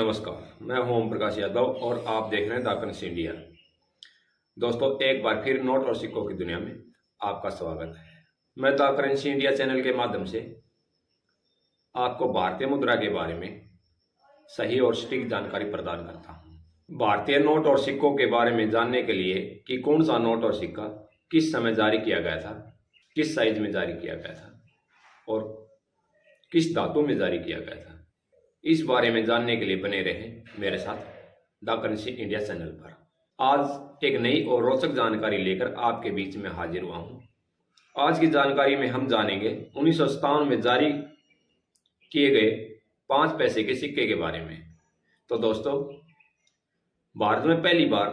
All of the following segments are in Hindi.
नमस्कार, मैं हूं ओम प्रकाश यादव और आप देख रहे हैं द करेंसी इंडिया। दोस्तों, एक बार फिर नोट और सिक्कों की दुनिया में आपका स्वागत है। मैं द करेंसी इंडिया चैनल के माध्यम से आपको भारतीय मुद्रा के बारे में सही और सटीक जानकारी प्रदान करता हूं। भारतीय नोट और सिक्कों के बारे में जानने के लिए कि कौन सा नोट और सिक्का किस समय जारी किया गया था, किस साइज में जारी किया गया था और किस धातु में जारी किया गया था, इस बारे में जानने के लिए बने रहें मेरे साथ द करेंसी इंडिया चैनल पर। आज एक नई और रोचक जानकारी लेकर आपके बीच में हाजिर हुआ हूं। आज की जानकारी में हम जानेंगे 1957 में जारी किए गए 5 पैसे के सिक्के के बारे में। तो दोस्तों, भारत में पहली बार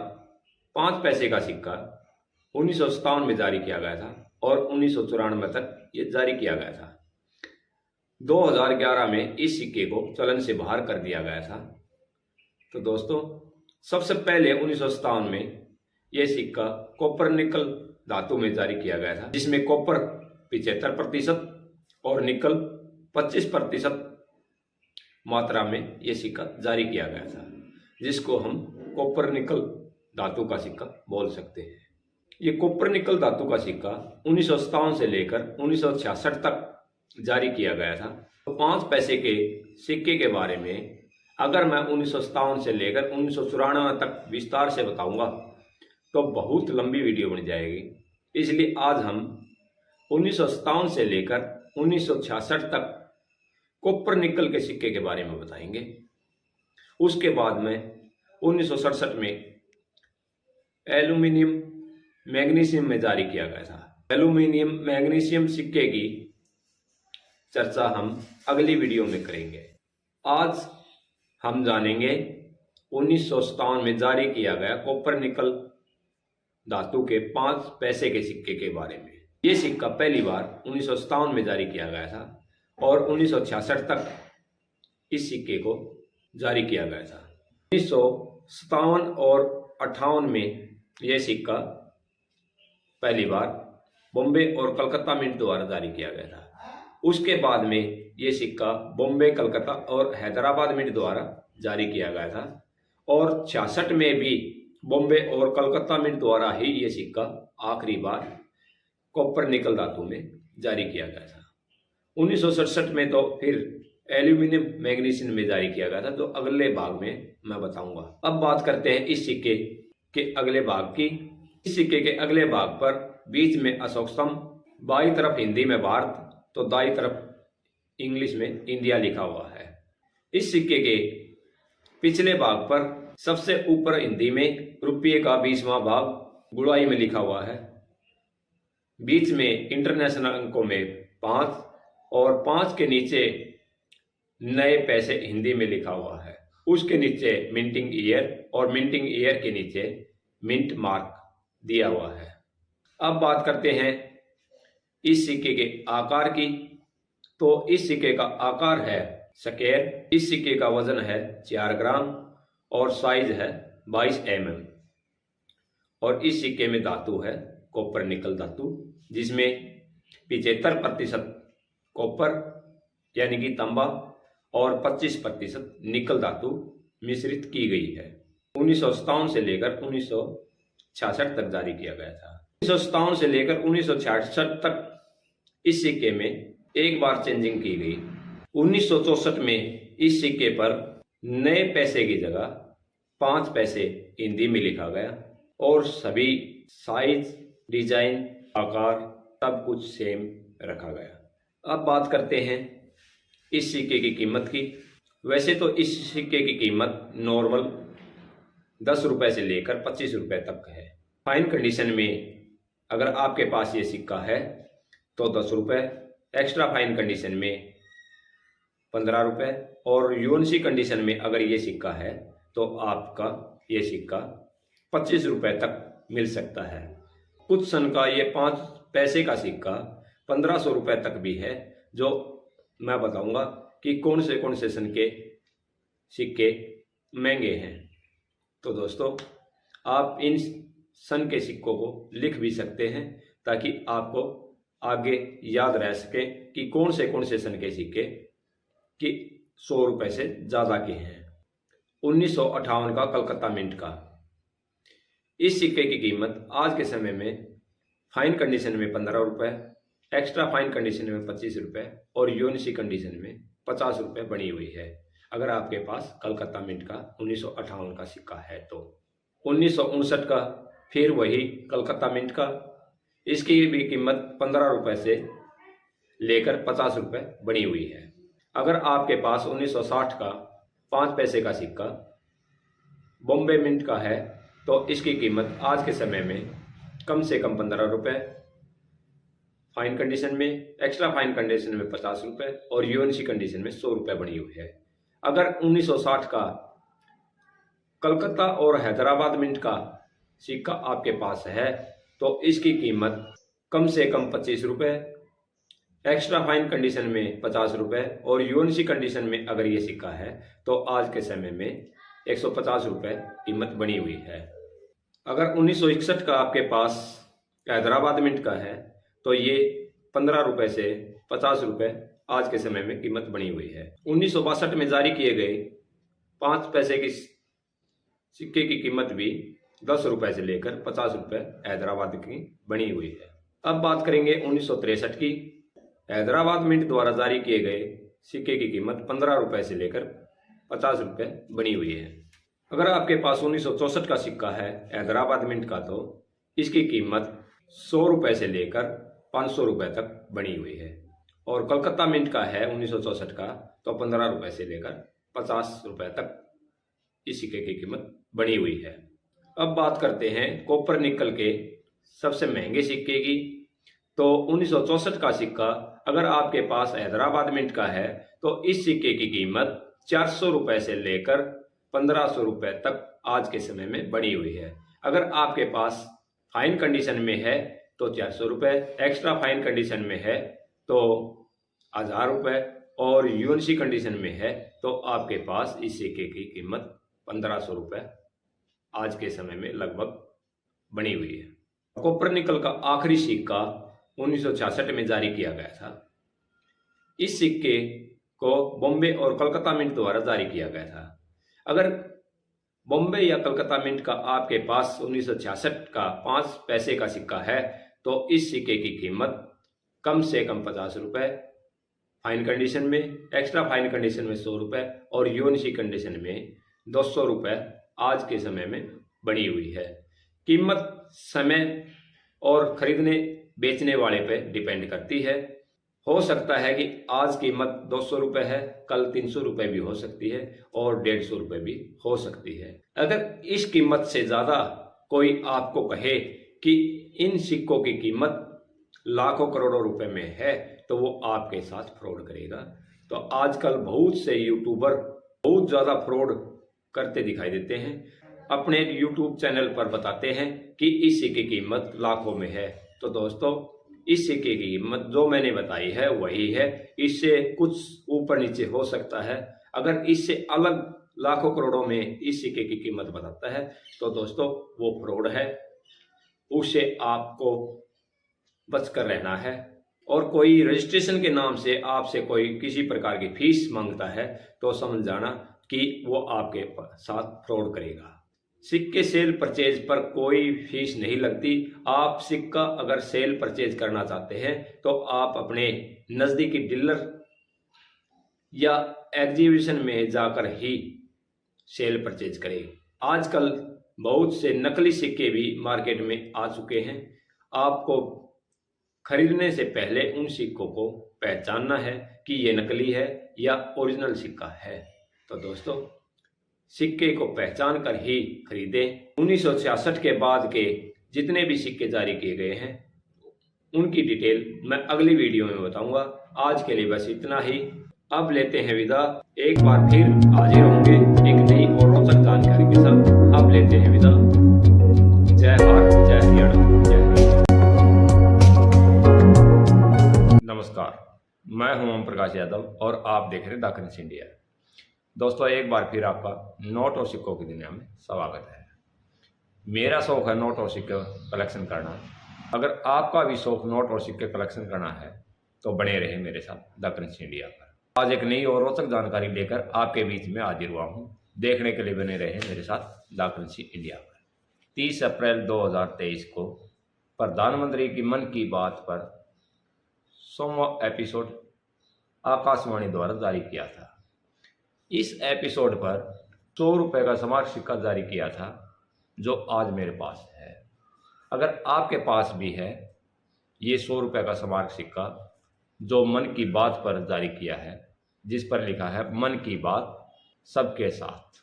5 पैसे का सिक्का 1957 में जारी किया गया था और 1994 तक ये जारी किया गया था। 2011 में इस सिक्के को चलन से बाहर कर दिया गया था। तो दोस्तों, सबसे पहले 1957 में यह सिक्का कॉपर निकल धातु में जारी किया गया था, जिसमें कॉपर 75% और निकल 25% मात्रा में यह सिक्का जारी किया गया था, जिसको हम कॉपर निकल धातु का सिक्का बोल सकते हैं। ये कॉपर निकल धातु का सिक्का 1957 से लेकर 1966 तक जारी किया गया था। तो 5 पैसे के सिक्के के बारे में अगर मैं 1957 से लेकर 1994 तक विस्तार से बताऊंगा तो बहुत लंबी वीडियो बन जाएगी। इसलिए आज हम 1957 से लेकर 1966 तक कॉपर निकल के सिक्के के बारे में बताएंगे। उसके बाद में 1967 में एल्यूमिनियम मैग्नीशियम में जारी किया गया था। एल्यूमिनियम मैग्नीशियम सिक्के की चर्चा हम अगली वीडियो में करेंगे। आज हम जानेंगे 1957 में जारी किया गया कॉपर निकल धातु के 5 पैसे के सिक्के के बारे में। ये सिक्का पहली बार 1957 में जारी किया गया था और 1966 तक इस सिक्के को जारी किया गया था। 1957 और 58 में यह सिक्का पहली बार बॉम्बे और कलकत्ता मिंट द्वारा जारी किया गया था। उसके बाद में ये सिक्का बॉम्बे, कलकत्ता और हैदराबाद मिंट द्वारा जारी किया गया था और 66 में भी बॉम्बे और कलकत्ता मिंट द्वारा ही ये सिक्का आखिरी बार कॉपर निकल धातु में जारी किया गया था। 1967 में तो फिर एल्यूमिनियम मैग्नीशियम में जारी किया गया था, जो अगले भाग में मैं बताऊंगा। अब बात करते हैं इस सिक्के के अगले भाग की। इस सिक्के के अगले भाग पर बीच में अशोक स्तंभ, बाईं तरफ हिंदी में भारत तो दाईं तरफ इंग्लिश में इंडिया लिखा हुआ है। इस सिक्के के पिछले भाग पर सबसे ऊपर हिंदी में रुपये का 20वां भाग गुड़ाई में लिखा हुआ है। बीच में इंटरनेशनल अंकों में 5 और 5 के नीचे नए पैसे हिंदी में लिखा हुआ है। उसके नीचे मिंटिंग ईयर और मिंटिंग ईयर के नीचे मिंट मार्क दिया हुआ है। अब बात करते हैं इस सिक्के के आकार की। तो इस सिक्के का आकार है स्क्वायर। इस सिक्के का वजन है 4 ग्राम और साइज है 22 mm। और इस सिक्के में धातु है कॉपर निकल धातु, जिसमें 75% कॉपर यानी कि तांबा और 25% निकल धातु मिश्रित की गई है। 1957 से लेकर 1966 तक जारी किया गया था। 1957 से लेकर 1966 तक इस सिक्के में एक बार चेंजिंग की गई। 1964 में इस सिक्के पर नए पैसे की जगह 5 पैसे हिंदी में लिखा गया और सभी साइज, डिजाइन, आकार सब कुछ सेम रखा गया। अब बात करते हैं इस सिक्के की कीमत की। वैसे तो इस सिक्के की कीमत नॉर्मल 10 रुपए से लेकर 25 रुपए तक है। फाइन कंडीशन में अगर आपके पास ये सिक्का है तो 10 रुपये, एक्स्ट्रा फाइन कंडीशन में 15 रुपये और यूएनसी कंडीशन में अगर ये सिक्का है तो आपका ये सिक्का 25 रुपये तक मिल सकता है। कुछ सन का ये 5 पैसे का सिक्का 1500 रुपये तक भी है, जो मैं बताऊंगा कि कौन से सन के सिक्के महंगे हैं। तो दोस्तों, आप इन सन के सिक्कों को लिख भी सकते हैं ताकि आपको आगे याद रह सके कि कौन से सन के सिक्के कि 100 रुपये से ज़्यादा के हैं। 1958 का कलकत्ता मिंट का। इस सिक्के की कीमत आज के समय में फाइन कंडीशन में 15 रुपये, एक्स्ट्रा फाइन कंडीशन में 25 रुपये और यूनिसी कंडीशन में 50 रुपये बनी हुई है। अगर आपके पास कलकत्ता मिंट का 1958 का सिक्का है तो 1959 का फिर वही कलकत्ता मिंट का, इसकी भी कीमत 15 रुपये से लेकर 50 रुपये बनी हुई है। अगर आपके पास 1960 का 5 पैसे का सिक्का बॉम्बे मिंट का है तो इसकी कीमत आज के समय में कम से कम 15 रुपये, फाइन कंडीशन में, एक्स्ट्रा फाइन कंडीशन में 50 रुपये और यूएनसी कंडीशन में 100 रुपये बनी हुई है। अगर 1960 का कलकत्ता और हैदराबाद मिंट का सिक्का आपके पास है तो इसकी कीमत कम से कम 25 रुपये, एक्स्ट्रा फाइन कंडीशन में 50 रुपये और यूएनसी कंडीशन में अगर ये सिक्का है तो आज के समय में 150 रुपये कीमत बनी हुई है। अगर 1961 का आपके पास हैदराबाद मिंट का है तो ये 15 रुपये से 50 रुपये आज के समय में कीमत बनी हुई है। 1962 में जारी किए गए 5 पैसे की सिक्के की कीमत भी 10 रुपये से लेकर 50 रुपये हैदराबाद की बनी हुई है। अब बात करेंगे 1963 की। हैदराबाद मिंट द्वारा जारी किए गए सिक्के की कीमत 15 रुपये से लेकर 50 रुपये बनी हुई है। अगर आपके पास 1964 का सिक्का है हैदराबाद मिंट का तो इसकी कीमत 100 रुपये से लेकर 500 रुपये तक बनी हुई है और कलकत्ता मिंट का है 1964 का तो 15 रुपये से लेकर 50 रुपये तक इस सिक्के की कीमत बनी हुई है। अब बात करते हैं कॉपर निकल के सबसे महंगे सिक्के की। तो 1964 का सिक्का अगर आपके पास हैदराबाद मिंट का है तो इस सिक्के की कीमत 400 रुपये से लेकर 1500 रुपये तक आज के समय में बनी हुई है। अगर आपके पास फाइन कंडीशन में है तो 400 रुपये, एक्स्ट्रा फाइन कंडीशन में है तो 1000 रुपये और यूएनसी कंडीशन में है तो आपके पास इस सिक्के की कीमत 1500 रुपये आज के समय में लगभग बनी हुई है। कॉपर निकल का आखिरी सिक्का 1966 में जारी किया गया था। इस सिक्के को बॉम्बे और कलकत्ता मिंट द्वारा जारी किया गया था। अगर बॉम्बे या कलकत्ता मिंट का आपके पास 1966 का 5 पैसे का सिक्का है तो इस सिक्के की कीमत कम से कम 50 रुपये, फाइन कंडीशन में, एक्स्ट्रा फाइन कंडीशन में 100 रुपये और यूएनसी कंडीशन में 200 रुपये आज के समय में बनी हुई है। कीमत समय और खरीदने बेचने वाले पे डिपेंड करती है। हो सकता है कि आज कीमत 200 रुपये है, कल 300 रुपये भी हो सकती है और 150 रुपये भी हो सकती है। अगर इस कीमत से ज़्यादा कोई आपको कहे कि इन सिक्कों की कीमत लाखों करोड़ों रुपए में है तो वो आपके साथ फ्रॉड करेगा। तो आजकल बहुत से यूट्यूबर बहुत ज़्यादा फ्रॉड करते दिखाई देते हैं। अपने यूट्यूब चैनल पर बताते हैं कि इस सिक्के की कीमत लाखों में है। तो दोस्तों इस सिक्के की कीमत जो मैंने बताई है वही है, इससे कुछ ऊपर नीचे हो सकता है। अगर इससे अलग लाखों करोड़ों में इस सिक्के की कीमत बताता है तो दोस्तों वो फ्रॉड है, उससे आपको बचकर रहना है। और कोई रजिस्ट्रेशन के नाम से आपसे कोई किसी प्रकार की फीस मांगता है तो समझ जाना कि वो आपके साथ फ्रॉड करेगा। सिक्के सेल परचेज पर कोई फीस नहीं लगती। आप सिक्का अगर सेल परचेज करना चाहते हैं तो आप अपने नज़दीकी डीलर या एग्जीबिशन में जाकर ही सेल परचेज करें। आजकल बहुत से नकली सिक्के भी मार्केट में आ चुके हैं। आपको खरीदने से पहले उन सिक्कों को पहचानना है कि ये नकली है या ओरिजिनल सिक्का है। तो दोस्तों सिक्के को पहचान कर ही खरीदें। 1966 के बाद के जितने भी सिक्के जारी किए गए हैं उनकी डिटेल मैं अगली वीडियो में बताऊंगा। आज के लिए बस इतना ही। अब लेते हैं विदा। एक बार फिर हाजिर होंगे एक नई और रोचक जानकारी के साथ। अब लेते हैं विदा। जय भारत, जय हरियाणा, जय हिंद। नमस्कार, मैं हूं ओम प्रकाश यादव और आप देख रहे हैं द करेंसी इंडिया। दोस्तों एक बार फिर आपका नोट और सिक्कों की दुनिया में स्वागत है। मेरा शौक है नोट और सिक्के कलेक्शन करना। अगर आपका भी शौक नोट और सिक्के कलेक्शन करना है तो बने रहे मेरे साथ द करेंसी इंडिया पर। आज एक नई और रोचक जानकारी लेकर आपके बीच में हाजिर हुआ हूँ। देखने के लिए बने रहे मेरे साथ द करेंसी इंडिया पर। 30 अप्रैल 2023 को प्रधानमंत्री की मन की बात पर 100वां एपिसोड आकाशवाणी द्वारा जारी किया था। इस एपिसोड पर 100 रुपये का स्मारक सिक्का जारी किया था, जो आज मेरे पास है। अगर आपके पास भी है ये 100 रुपये का स्मारक सिक्का जो मन की बात पर जारी किया है, जिस पर लिखा है मन की बात सबके साथ,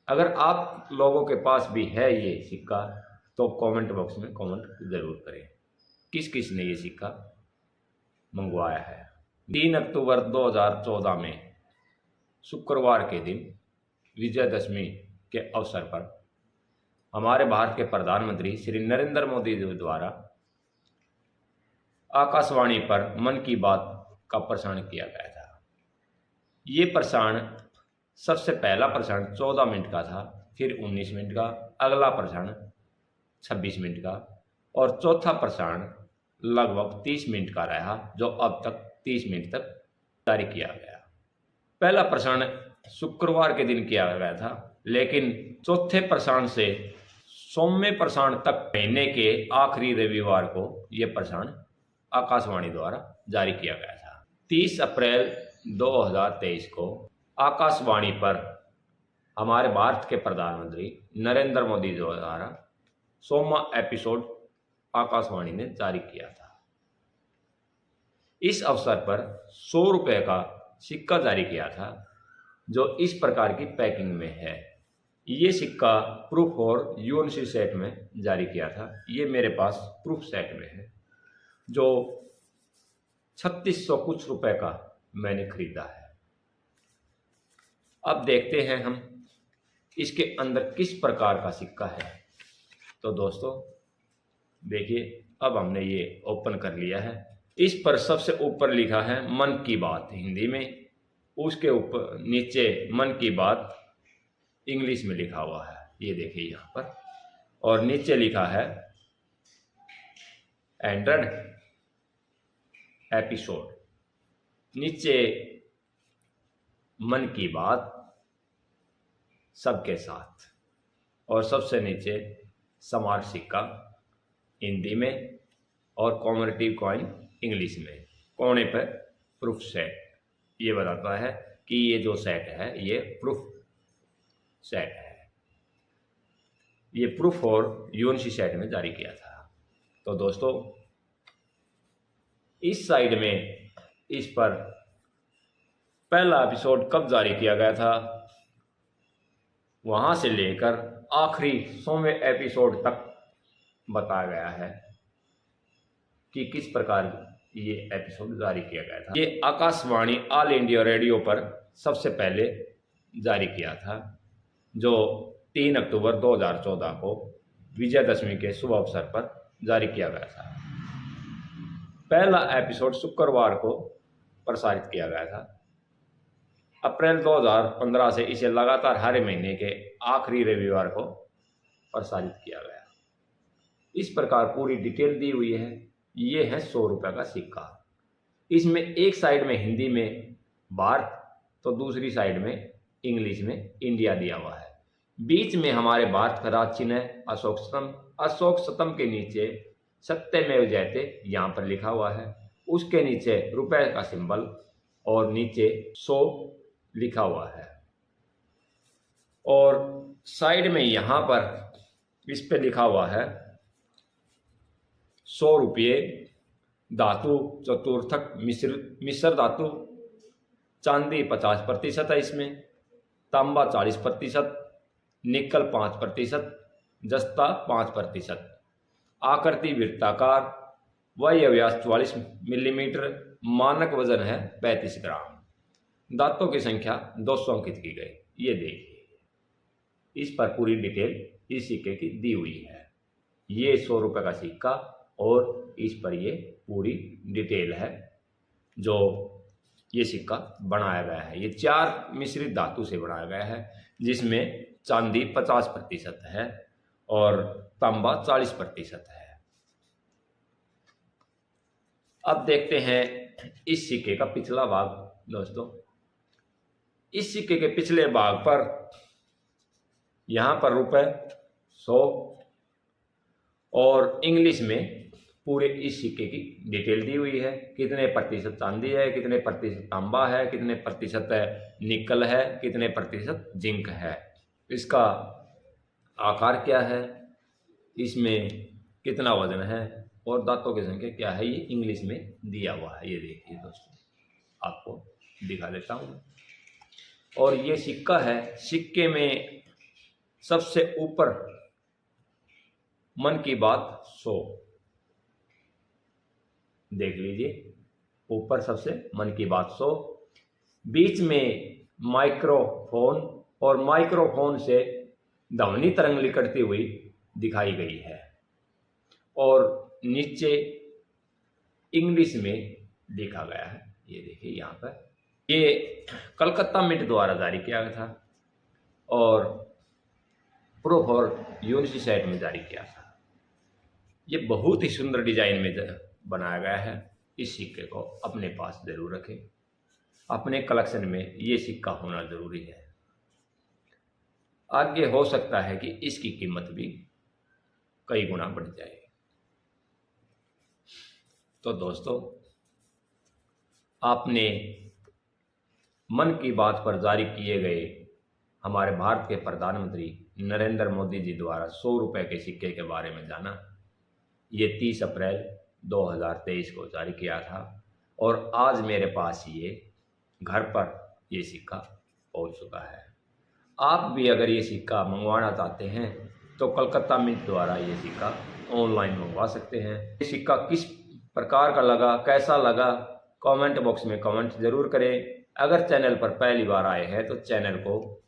अगर आप लोगों के पास भी है ये सिक्का तो कमेंट बॉक्स में कमेंट ज़रूर करें किस किस ने ये सिक्का मंगवाया है। 3 अक्टूबर 2014 में शुक्रवार के दिन विजयदशमी के अवसर पर हमारे भारत के प्रधानमंत्री श्री नरेंद्र मोदी जी द्वारा आकाशवाणी पर मन की बात का प्रसारण किया गया था। ये प्रसारण सबसे पहला प्रसारण 14 मिनट का था, फिर 19 मिनट का, अगला प्रसारण 26 मिनट का और चौथा प्रसारण लगभग 30 मिनट का रहा, जो अब तक 30 मिनट तक जारी किया गया। पहला प्रसारण शुक्रवार के दिन किया गया था, लेकिन चौथे प्रसारण से 100वें प्रसारण तक महीने के आखिरी रविवार को यह प्रसारण आकाशवाणी द्वारा जारी किया गया था। 30 अप्रैल 2023 को आकाशवाणी पर हमारे भारत के प्रधानमंत्री नरेंद्र मोदी द्वारा 100वां एपिसोड आकाशवाणी ने जारी किया था। इस अवसर पर 100 रुपये का सिक्का जारी किया था, जो इस प्रकार की पैकिंग में है। ये सिक्का प्रूफ और यूएनसी सेट में जारी किया था। ये मेरे पास प्रूफ सेट में है, जो 3600 कुछ रुपए का मैंने खरीदा है। अब देखते हैं हम इसके अंदर किस प्रकार का सिक्का है। तो दोस्तों देखिए, अब हमने ये ओपन कर लिया है। इस पर सबसे ऊपर लिखा है मन की बात हिंदी में, उसके ऊपर नीचे मन की बात इंग्लिश में लिखा हुआ है, ये देखिए यहाँ पर, और नीचे लिखा है 100 एपिसोड, नीचे मन की बात सबके साथ, और सबसे नीचे स्मारक सिक्का हिंदी में और कॉमरेटिव कॉइन इंग्लिश में। कोने पर प्रूफ सेट, ये बताता है कि ये जो सेट है ये प्रूफ सेट है। ये प्रूफ और यूएनसी सेट में जारी किया था। तो दोस्तों इस साइड में इस पर पहला एपिसोड कब जारी किया गया था, वहां से लेकर आखिरी 100वें एपिसोड तक बताया गया है कि किस प्रकार ये एपिसोड जारी किया गया था। ये आकाशवाणी ऑल इंडिया रेडियो पर सबसे पहले जारी किया था, जो 3 अक्टूबर 2014 को विजयदशमी के शुभ अवसर पर जारी किया गया था। पहला एपिसोड शुक्रवार को प्रसारित किया गया था। अप्रैल 2015 से इसे लगातार हर महीने के आखिरी रविवार को प्रसारित किया गया। इस प्रकार पूरी डिटेल दी हुई है। ये है 100 रुपये का सिक्का। इसमें एक साइड में हिंदी में भारत तो दूसरी साइड में इंग्लिश में इंडिया दिया हुआ है। बीच में हमारे भारत का राज चिन्ह है अशोक स्तंभ। अशोक स्तंभ के नीचे सत्यमेव जयते यहाँ पर लिखा हुआ है। उसके नीचे रुपए का सिंबल और नीचे 100 लिखा हुआ है। और साइड में यहाँ पर इस पे लिखा हुआ है 100 रुपये धातु चतुर्थक मिश्र धातु, चांदी 50% है इसमें, तांबा 40%, निकल 5%, जस्ता 5%, आकृति वृत्ताकार, वाह्य व्यास 44 मिलीमीटर, मानक वजन है 35 ग्राम, दांतों की संख्या 200 अंकित की गई। ये देखिए, इस पर पूरी डिटेल इस सिक्के की दी हुई है। ये 100 रुपये का सिक्का और इस पर ये पूरी डिटेल है जो ये सिक्का बनाया गया है। ये 4 मिश्रित धातु से बनाया गया है, जिसमें चांदी 50% है और तांबा 40% है। अब देखते हैं इस सिक्के का पिछला भाग। दोस्तों इस सिक्के के पिछले भाग पर यहाँ पर ₹100 और इंग्लिश में पूरे इस सिक्के की डिटेल दी हुई है। कितने प्रतिशत चांदी है, कितने प्रतिशत तांबा है, कितने प्रतिशत निकल है, कितने प्रतिशत जिंक है, इसका आकार क्या है, इसमें कितना वजन है और दांतों की संख्या क्या है, ये इंग्लिश में दिया हुआ है। ये देखिए दोस्तों, आपको दिखा देता हूँ। और ये सिक्का है, सिक्के में सबसे ऊपर मन की बात 100 देख लीजिए, ऊपर सबसे मन की बात 100, बीच में माइक्रोफोन और माइक्रोफोन से ध्वनि तरंग निकलती हुई दिखाई गई है और नीचे इंग्लिश में लिखा गया है। ये देखिए यहाँ पर, ये कलकत्ता मिंट द्वारा जारी किया गया था और प्रूफ और यूनिवर्सिटी साइट में जारी किया था। ये बहुत ही सुंदर डिजाइन में बनाया गया है। इस सिक्के को अपने पास जरूर रखें, अपने कलेक्शन में ये सिक्का होना जरूरी है। आगे हो सकता है कि इसकी कीमत भी कई गुना बढ़ जाए। तो दोस्तों, आपने मन की बात पर जारी किए गए हमारे भारत के प्रधानमंत्री नरेंद्र मोदी जी द्वारा 100 रुपए के सिक्के के बारे में जाना। ये 30 अप्रैल 2023 को जारी किया था और आज मेरे पास ये घर पर ये सिक्का पहुंच चुका है। आप भी अगर ये सिक्का मंगवाना चाहते हैं तो कलकत्ता मिंट द्वारा ये सिक्का ऑनलाइन मंगवा सकते हैं। ये सिक्का किस प्रकार का लगा, कैसा लगा, कमेंट बॉक्स में कमेंट जरूर करें। अगर चैनल पर पहली बार आए हैं तो चैनल को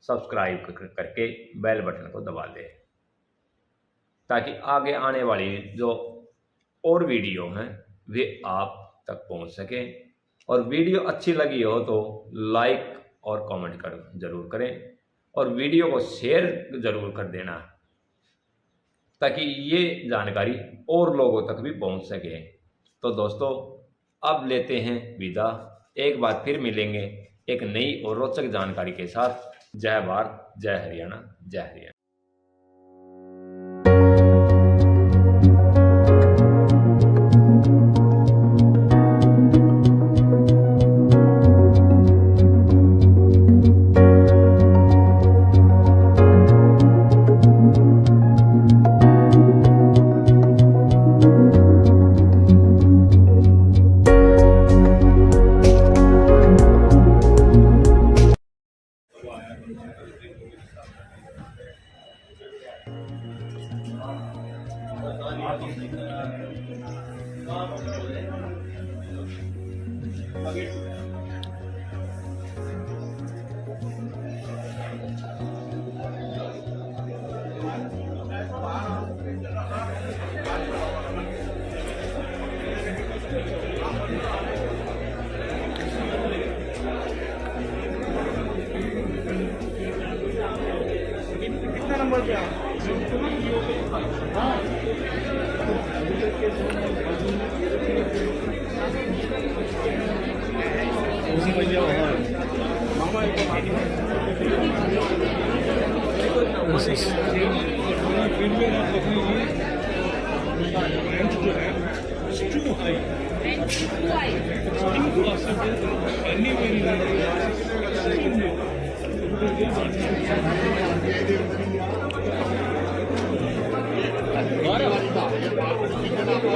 सब्सक्राइब करके बेल बटन को दबा दें ताकि आगे आने वाली जो और वीडियो हैं वे आप तक पहुंच सकें। और वीडियो अच्छी लगी हो तो लाइक और कमेंट जरूर करें और वीडियो को शेयर जरूर कर देना ताकि ये जानकारी और लोगों तक भी पहुंच सके। तो दोस्तों, अब लेते हैं विदा। एक बार फिर मिलेंगे एक नई और रोचक जानकारी के साथ। जय भारत, जय हरियाणा, जय हरियाणा। कितना नंबर क्या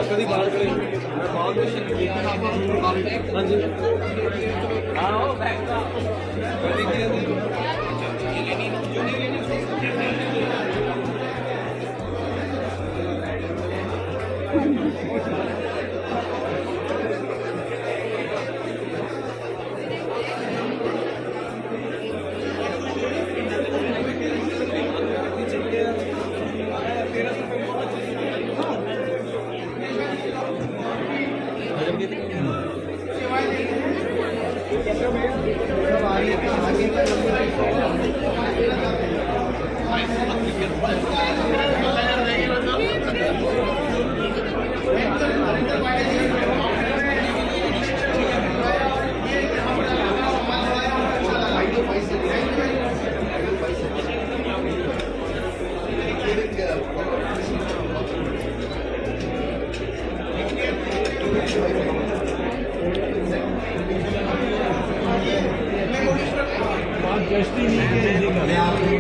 कभी बात करेंगे हाँ जी आगे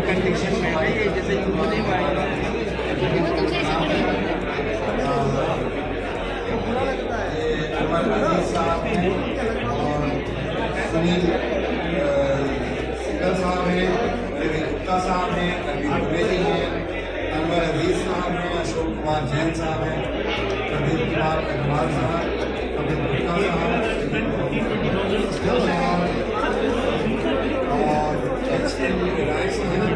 कंडीशन में भाई जैसे नहीं पाएगा साहब हैं और सुनील सिकल साहब हैं, रवि गुप्ता साहब हैं, अरविंद द्विवेदी हैं, अनवर अजीज साहब हैं, अशोक कुमार जैन साहब हैं, प्रदीप कुमार अग्रवाल साहब, अमित गुप्ता साहब और एच.एन. राय साहब,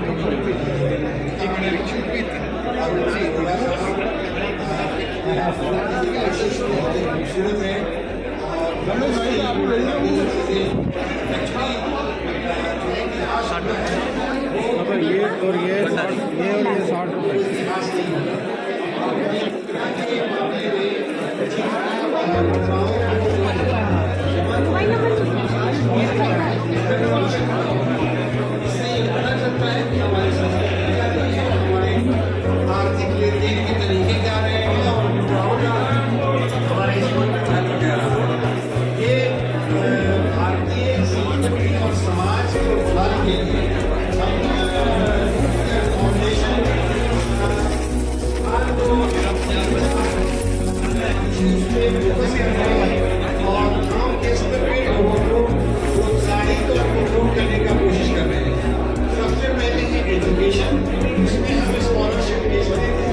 खूबसूरत है और ये और ये 60 रुपये आर्थिक लेन देन के तरीके क्या रहे हैं और हमारे जीवन में महत्व क्या रहा ये भारतीय संस्कृति और समाज के उत्थान के लिए हम फाउंडेशन और गाँव के स्तर पे लोगों को प्रोत्साहित और प्रोमोट करने का कोशिश कर रहे हैं। सबसे पहले है एजुकेशन, उसमें हमें स्कॉलरशिप भेजते हैं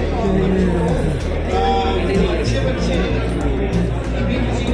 अच्छे बच्चे अभी किसी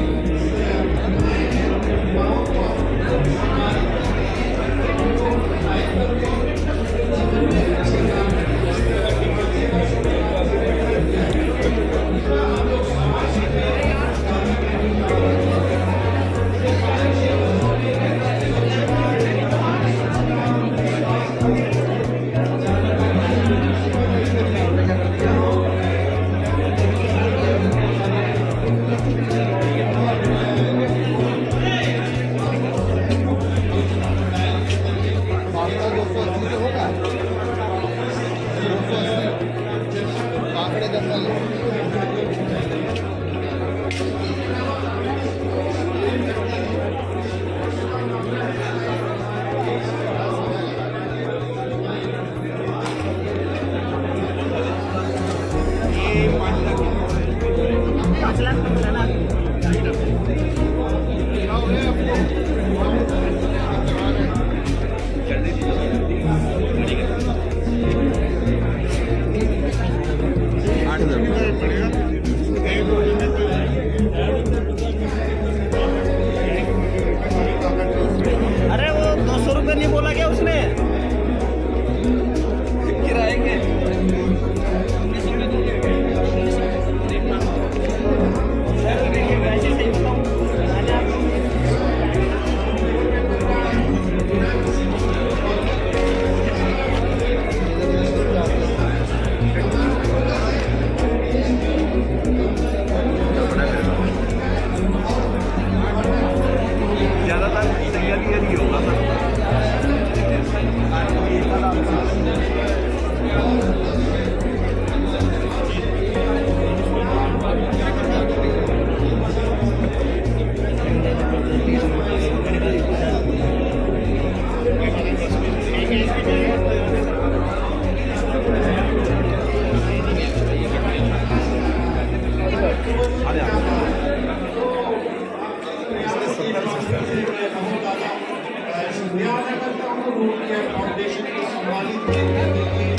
फाउंडेशन को सम्मानित करने के लिए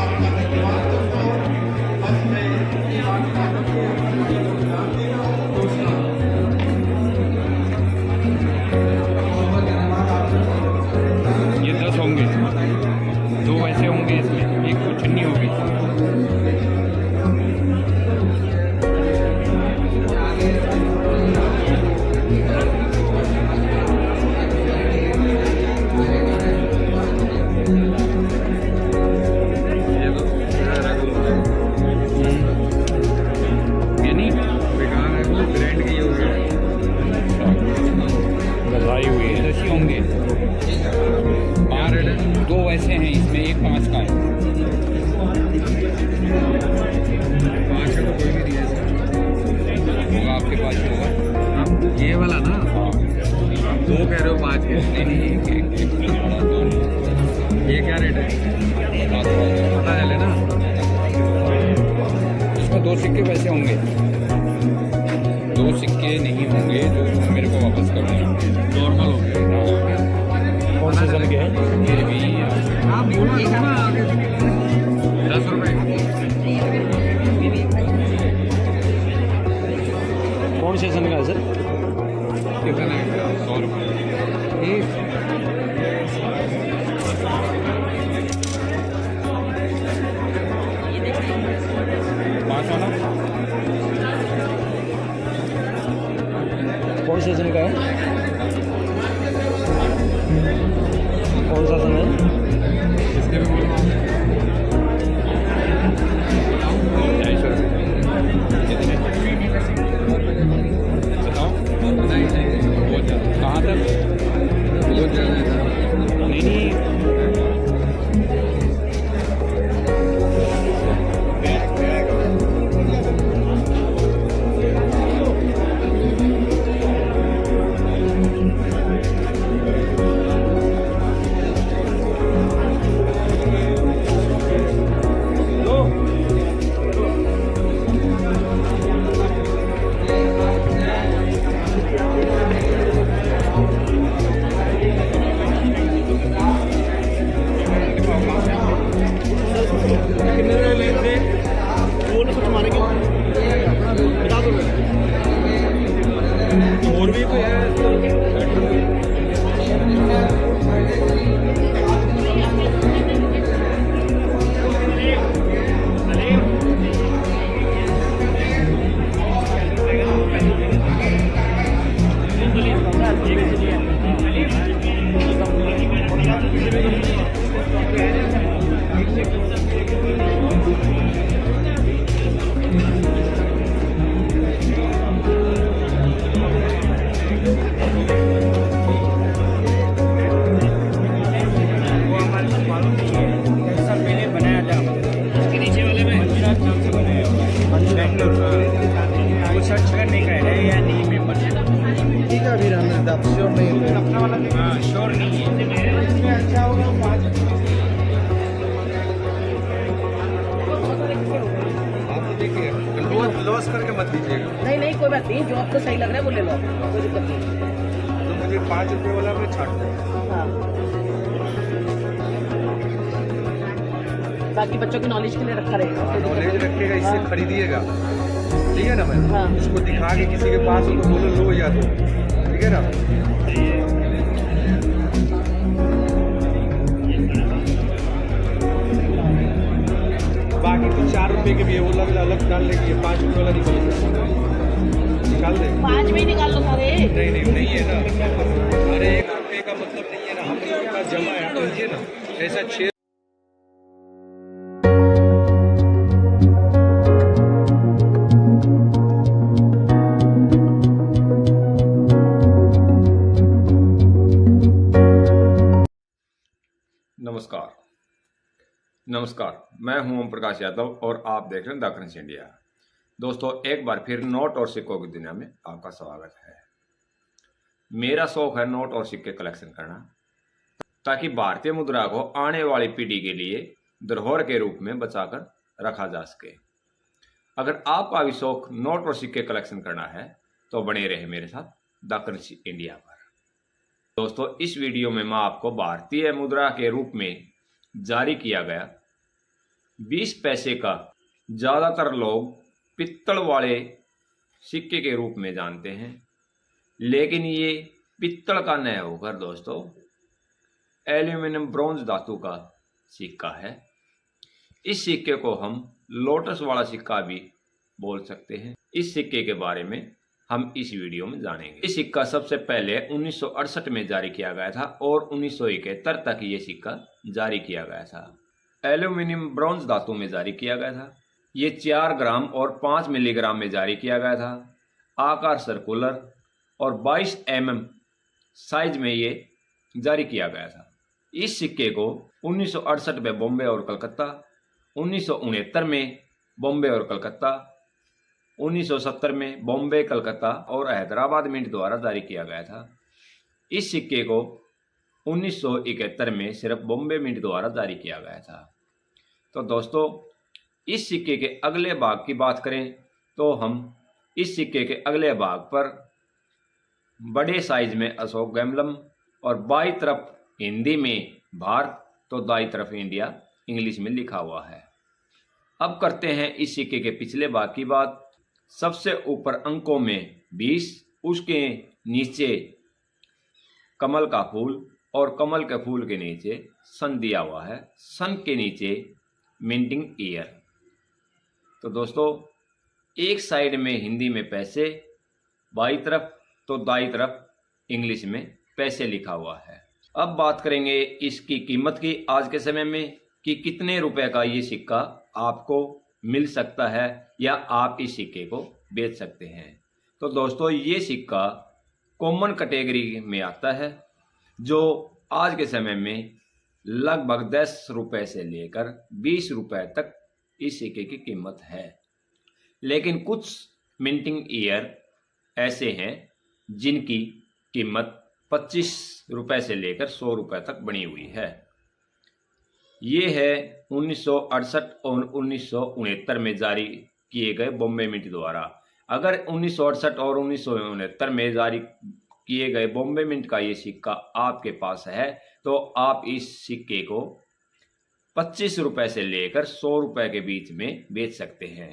आपका धन्यवाद करता हूँ। बस मैं इतनी बात करता हूँ, योगदान देना और दोस्तों ये 10 होंगे, 2 वैसे होंगे, इसमें एक को चुन्नी होगी। वैसे हैं, इसमें एक 5 का है, 5 का तो कोई भी नहीं है होगा आपके पास होगा। हाँ ये वाला ना, हाँ 2 कह रहे हो 5 के, नहीं ये क्या रेट है? पता चले ना। इसमें 2 सिक्के वैसे होंगे, 2 सिक्के नहीं होंगे जो मेरे को वापस करने होंगे, नॉर्मल हो गए। कौन से सन के हैं? फिर भी आप बोलो ना 10 रुपये। कौन से सन का है सर? कितना है? 100 रुपये। ठीक। कौन से सन का है? कौन सा सन है? इसके भी बोलो 250 रुपये। कितने? बताओ। नहीं बहुत ज़्यादा। कहाँ तक? बहुत ज़्यादा है। नहीं और भी तो है। लॉस करके मत लीजिएगा। नहीं नहीं कोई बात नहीं, जो आपको सही लग रहा है वो ले लो, कोई दिक्कत नहीं। तो मुझे 5 रुपये वाला में छाट दो। हाँ, बाकी बच्चों की नॉलेज के लिए रखा रहेगा। कोई दिक्कत नॉलेज नहीं। रखिएगा, इससे हाँ। खरीदिएगा। ठीक है ना मैम? हाँ। इसको दिखा के किसी के पास हो तो बोलो लो या दो। ठीक है ना? बाकी तो 4 रुपये के भी है, वो अलग डाल लेंगे। 5 रुपये वाला निकाल दे। 5 में ही निकाल लो सारे। नहीं है ना। अरे 1 रुपये का मतलब नहीं है ना, हम लोग का जमा है, समझिए ना। ऐसा 6 नमस्कार, मैं हूं ओम प्रकाश यादव और आप देख रहे हैं द करेंसी इंडिया। दोस्तों, एक बार फिर नोट और सिक्कों की दुनिया में आपका स्वागत है। मेरा शौक है नोट और सिक्के कलेक्शन करना, ताकि भारतीय मुद्रा को आने वाली पीढ़ी के लिए धरोहर के रूप में बचाकर रखा जा सके। अगर आपका भी शौक नोट और सिक्के कलेक्शन करना है तो बने रहे मेरे साथ द करेंसी इंडिया पर। दोस्तों, इस वीडियो में मैं आपको भारतीय मुद्रा के रूप में जारी किया गया 20 पैसे का, ज़्यादातर लोग पित्तल वाले सिक्के के रूप में जानते हैं, लेकिन ये पित्तल का न होकर दोस्तों एल्यूमिनियम ब्रॉन्ज धातु का सिक्का है। इस सिक्के को हम लोटस वाला सिक्का भी बोल सकते हैं। इस सिक्के के बारे में हम इस वीडियो में जानेंगे। ये सिक्का सबसे पहले 1968 में जारी किया गया था और 1971 तक ये सिक्का जारी किया गया था। एल्यूमिनियम ब्रॉन्ज धातु में जारी किया गया था। ये 4 ग्राम और 5 मिलीग्राम में जारी किया गया था। आकार सर्कुलर और 22 mm साइज में ये जारी किया गया था। इस सिक्के को 1968 में बॉम्बे और कलकत्ता, 1969 में बॉम्बे और कलकत्ता, 1970 में बॉम्बे, कलकत्ता और हैदराबाद मिंट द्वारा जारी किया गया था। इस सिक्के को 1971 में सिर्फ बॉम्बे मिंट द्वारा जारी किया गया था। तो दोस्तों, इस सिक्के के अगले भाग की बात करें तो हम इस सिक्के के अगले भाग पर बड़े साइज में अशोक गैमलम और बाईं तरफ हिंदी में भारत तो दाईं तरफ इंडिया इंग्लिश में लिखा हुआ है। अब करते हैं इस सिक्के के पिछले भाग की बात। सबसे ऊपर अंकों में 20, उसके नीचे कमल का फूल और कमल के फूल के नीचे सन दिया हुआ है, सन के नीचे मिंटिंग ईयर। तो दोस्तों, एक साइड में हिंदी में पैसे, बाईं तरफ तो दाईं तरफ इंग्लिश में पैसे लिखा हुआ है। अब बात करेंगे इसकी कीमत की आज के समय में कि कितने रुपए का ये सिक्का आपको मिल सकता है या आप इस सिक्के को बेच सकते हैं। तो दोस्तों, ये सिक्का कॉमन कैटेगरी में आता है, जो आज के समय में लगभग 10 रुपए से लेकर 20 रुपए तक इस सिक्के की कीमत है। लेकिन कुछ मिंटिंग ईयर ऐसे हैं जिनकी कीमत 25 रुपए से लेकर 100 रुपए तक बनी हुई है। ये है 1968 और 1969 में जारी किए गए बॉम्बे मिंट द्वारा। अगर 1968 और 1969 में जारी किए गए बॉम्बे मिंट का ये सिक्का आपके पास है तो आप इस सिक्के को 25 रुपए से लेकर 100 रुपए के बीच में बेच सकते हैं।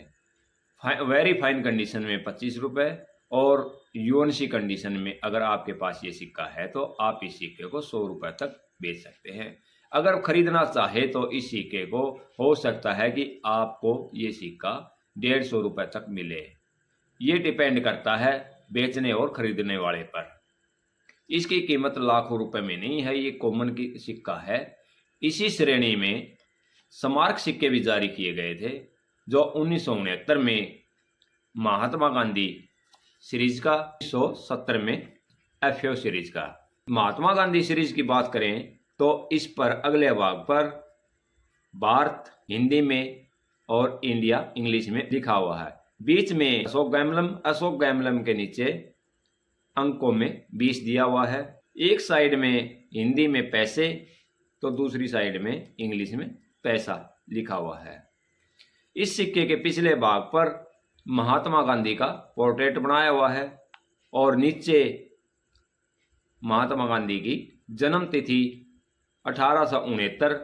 वेरी फाइन कंडीशन में 25 रुपए और यूएनसी कंडीशन में अगर आपके पास ये सिक्का है तो आप इस सिक्के को 100 रुपए तक बेच सकते हैं। अगर खरीदना चाहे तो इस सिक्के को हो सकता है कि आपको ये सिक्का 150 रुपए तक मिले। ये डिपेंड करता है बेचने और खरीदने वाले पर। इसकी कीमत लाखों रुपए में नहीं है, ये कॉमन की सिक्का है। इसी श्रेणी में स्मारक सिक्के भी जारी किए गए थे, जो 1969 में महात्मा गांधी सीरीज का, 1970 में एफओ सीरीज का। महात्मा गांधी सीरीज की बात करें तो इस पर अगले भाग पर भारत हिंदी में और इंडिया इंग्लिश में लिखा हुआ है। बीच में अशोक गैमलम के नीचे अंकों में 20 दिया हुआ है। एक साइड में हिंदी में पैसे तो दूसरी साइड में इंग्लिश में पैसा लिखा हुआ है। इस सिक्के के पिछले भाग पर महात्मा गांधी का पोर्ट्रेट बनाया हुआ है और नीचे महात्मा गांधी की जन्म तिथि 1869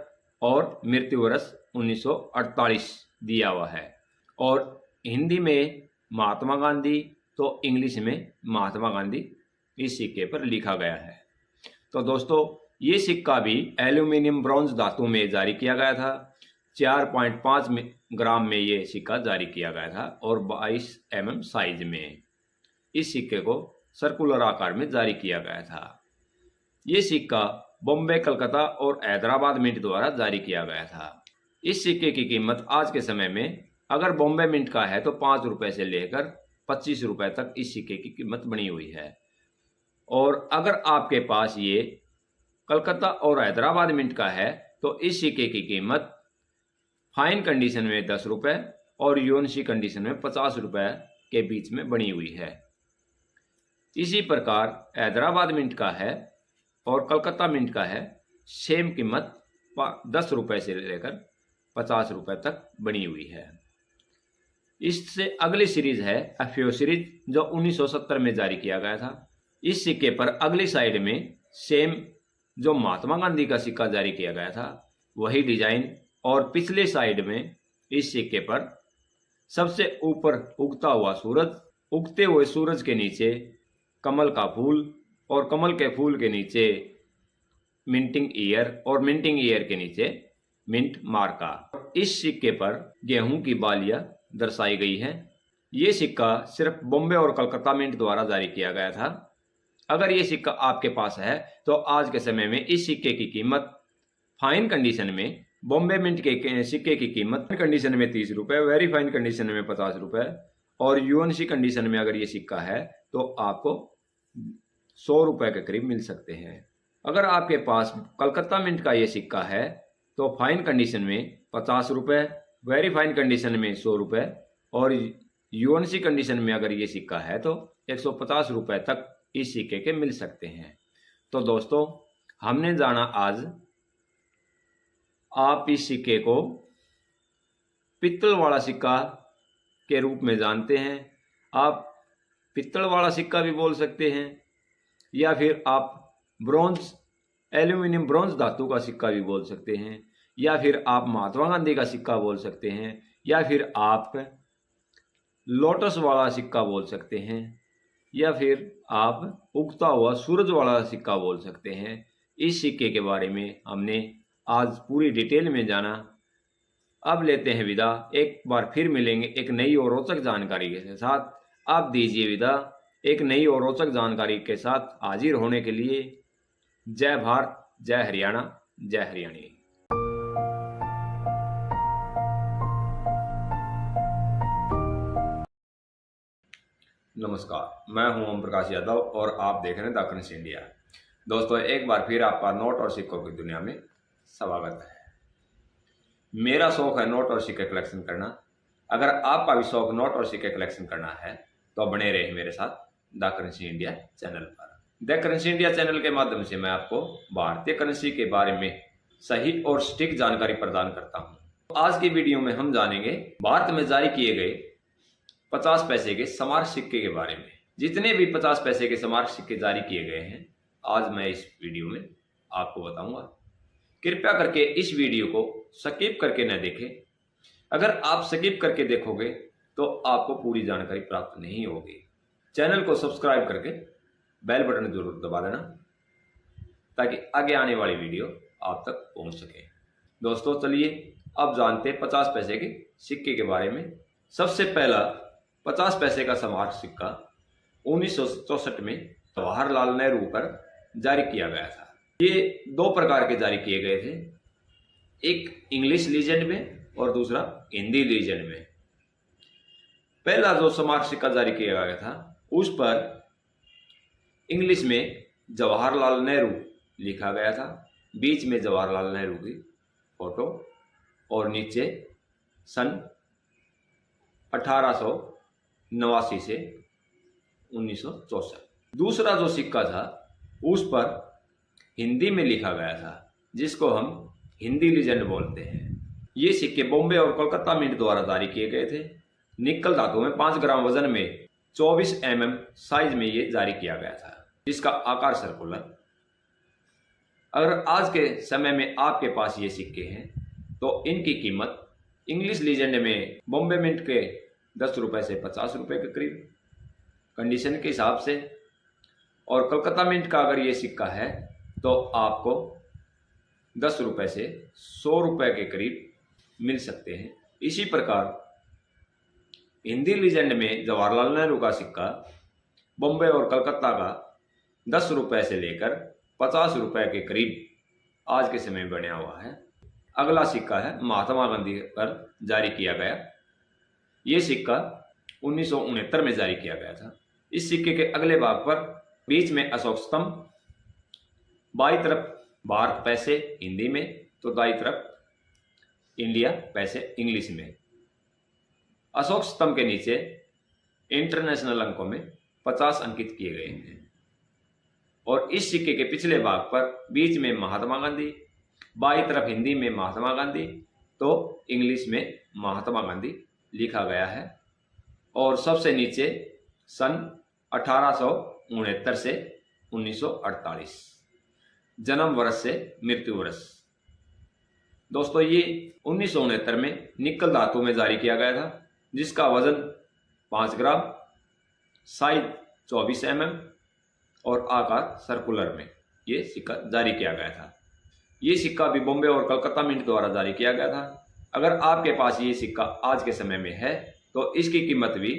और मृत्यु वर्ष 1948 दिया हुआ है। और हिंदी में महात्मा गांधी तो इंग्लिश में महात्मा गांधी इस सिक्के पर लिखा गया है। तो दोस्तों, ये सिक्का भी एल्यूमिनियम ब्रॉन्ज धातु में जारी किया गया था। 4.5 ग्राम में ये सिक्का जारी किया गया था और 22 mm साइज में इस सिक्के को सर्कुलर आकार में जारी किया गया था। ये सिक्का बॉम्बे, कलकत्ता और हैदराबाद मिंट द्वारा जारी किया गया था। इस सिक्के की कीमत आज के समय में अगर बॉम्बे मिंट का है तो 5 रुपए से लेकर 25 रुपए तक इस सिक्के की कीमत बनी हुई है। और अगर आपके पास ये कलकत्ता और हैदराबाद मिंट का है तो इस सिक्के की कीमत फाइन कंडीशन में 10 रुपए और यूएनसी कंडीशन में 50 रुपए के बीच में बनी हुई है। इसी प्रकार हैदराबाद मिंट का है और कलकत्ता मिंट का है, सेम कीमत 10 रुपए से लेकर 50 रुपए तक बनी हुई है। इससे अगली सीरीज है एफओ सीरीज, जो 1970 में जारी किया गया था। इस सिक्के पर अगली साइड में सेम जो महात्मा गांधी का सिक्का जारी किया गया था वही डिजाइन, और पिछले साइड में इस सिक्के पर सबसे ऊपर उगता हुआ सूरज, उगते हुए सूरज के नीचे कमल का फूल और कमल के फूल के नीचे मिंटिंग ईयर और मिंटिंग ईयर के नीचे मिंट मार्का। इस सिक्के पर गेहूं की बालियां दर्शाई गई हैं। ये सिक्का सिर्फ बॉम्बे और कलकत्ता मिंट द्वारा जारी किया गया था। अगर ये सिक्का आपके पास है तो आज के समय में इस सिक्के की कीमत फाइन कंडीशन में बॉम्बे मिंट के सिक्के की कीमत कंडीशन में 30 रुपए, वेरी फाइन कंडीशन में 50 रुपए और यूएनसी कंडीशन में अगर ये सिक्का है तो आपको 100 रुपए के करीब मिल सकते हैं। अगर आपके पास कलकत्ता मिंट का ये सिक्का है तो फाइन कंडीशन में 50 रुपए, वेरी फाइन कंडीशन में 100 रुपए और यूएनसी कंडीशन में अगर ये सिक्का है तो 150 रुपए तक इस सिक्के के मिल सकते हैं। तो दोस्तों, हमने जाना आज आप इस सिक्के को पित्तल वाला सिक्का के रूप में जानते हैं। आप पित्तल वाला सिक्का भी बोल सकते हैं, या फिर आप ब्रॉन्ज एल्यूमिनियम ब्रॉन्ज धातु का सिक्का भी बोल सकते हैं, या फिर आप महात्मा गांधी का सिक्का बोल सकते हैं, या फिर आप लोटस वाला सिक्का बोल सकते हैं, या फिर आप उगता हुआ सूरज वाला सिक्का बोल सकते हैं। इस सिक्के के बारे में हमने आज पूरी डिटेल में जाना। अब लेते हैं विदा। एक बार फिर मिलेंगे एक नई और रोचक जानकारी के साथ। आप दीजिए विदा एक नई और रोचक जानकारी के साथ हाजिर होने के लिए। जय भारत, जय हरियाणा, जय हरियाणी। नमस्कार, मैं हूं ओम प्रकाश यादव और आप देख रहे हैं द करेंसी इंडिया। दोस्तों, एक बार फिर आपका नोट और सिक्कों की दुनिया में स्वागत है। मेरा शौक है नोट और सिक्के कलेक्शन करना। अगर आपका भी शौक नोट और सिक्के कलेक्शन करना है तो बने रहे मेरे साथ द करेंसी इंडिया चैनल पर। द करेंसी इंडिया चैनल के माध्यम से मैं आपको भारतीय करेंसी के बारे में सही और सटीक जानकारी प्रदान करता हूं। आज की वीडियो में हम जानेंगे भारत में जारी किए गए 50 पैसे के स्मारक सिक्के के बारे में। जितने भी 50 पैसे के स्मारक सिक्के जारी किए गए हैं आज मैं इस वीडियो में आपको बताऊंगा। कृपया करके इस वीडियो को स्किप करके न देखें। अगर आप स्किप करके देखोगे तो आपको पूरी जानकारी प्राप्त नहीं होगी। चैनल को सब्सक्राइब करके बेल बटन जरूर दबा देना ताकि आगे आने वाली वीडियो आप तक पहुंच सके। दोस्तों, चलिए अब जानते हैं 50 पैसे के सिक्के के बारे में। सबसे पहला 50 पैसे का स्मारक सिक्का 1964 में जवाहरलाल नेहरू पर जारी किया गया था। ये दो प्रकार के जारी किए गए थे, एक इंग्लिश लीजेंड में और दूसरा हिंदी लीजेंड में। पहला जो स्मारक सिक्का जारी किया गया था उस पर इंग्लिश में जवाहरलाल नेहरू लिखा गया था, बीच में जवाहरलाल नेहरू की फोटो और नीचे सन 1889 से 1964। दूसरा जो सिक्का था उस पर हिंदी में लिखा गया था, जिसको हम हिंदी लीजेंड बोलते हैं। ये सिक्के बॉम्बे और कोलकाता मिंट द्वारा जारी किए गए थे। निकल धातु में 5 ग्राम वजन में 24 mm साइज में ये जारी किया गया था, जिसका आकार सर्कुलर। अगर आज के समय में आपके पास ये सिक्के हैं तो इनकी कीमत इंग्लिश लीजेंड में बॉम्बे मिंट के 10 रुपये से 50 रुपये के करीब कंडीशन के हिसाब से, और कलकत्ता मिंट का अगर ये सिक्का है तो आपको 10 रुपये से 100 रुपये के करीब मिल सकते हैं। इसी प्रकार हिंदी लीजेंड में जवाहरलाल नेहरू का सिक्का बॉम्बे और कलकत्ता का 10 रुपये से लेकर 50 रुपये के करीब आज के समय बना हुआ है। अगला सिक्का है महात्मा गांधी पर जारी किया गया। ये सिक्का 1969 में जारी किया गया था। इस सिक्के के अगले भाग पर बीच में अशोक स्तंभ, बाई तरफ भारत पैसे हिंदी में तो दाई तरफ इंडिया पैसे इंग्लिश में। अशोक स्तंभ के नीचे इंटरनेशनल अंकों में 50 अंकित किए गए हैं। और इस सिक्के के पिछले भाग पर बीच में महात्मा गांधी, बाई तरफ हिंदी में महात्मा गांधी तो इंग्लिश में महात्मा गांधी लिखा गया है। और सबसे नीचे सन 1869 से 1948 जन्म वर्ष से मृत्यु वर्ष। दोस्तों, ये 1969 में निकल धातु में जारी किया गया था, जिसका वजन 5 ग्राम, साइज 24 mm और आकार सर्कुलर में ये सिक्का जारी किया गया था। ये सिक्का भी बॉम्बे और कलकत्ता मिंट द्वारा जारी किया गया था। अगर आपके पास ये सिक्का आज के समय में है तो इसकी कीमत भी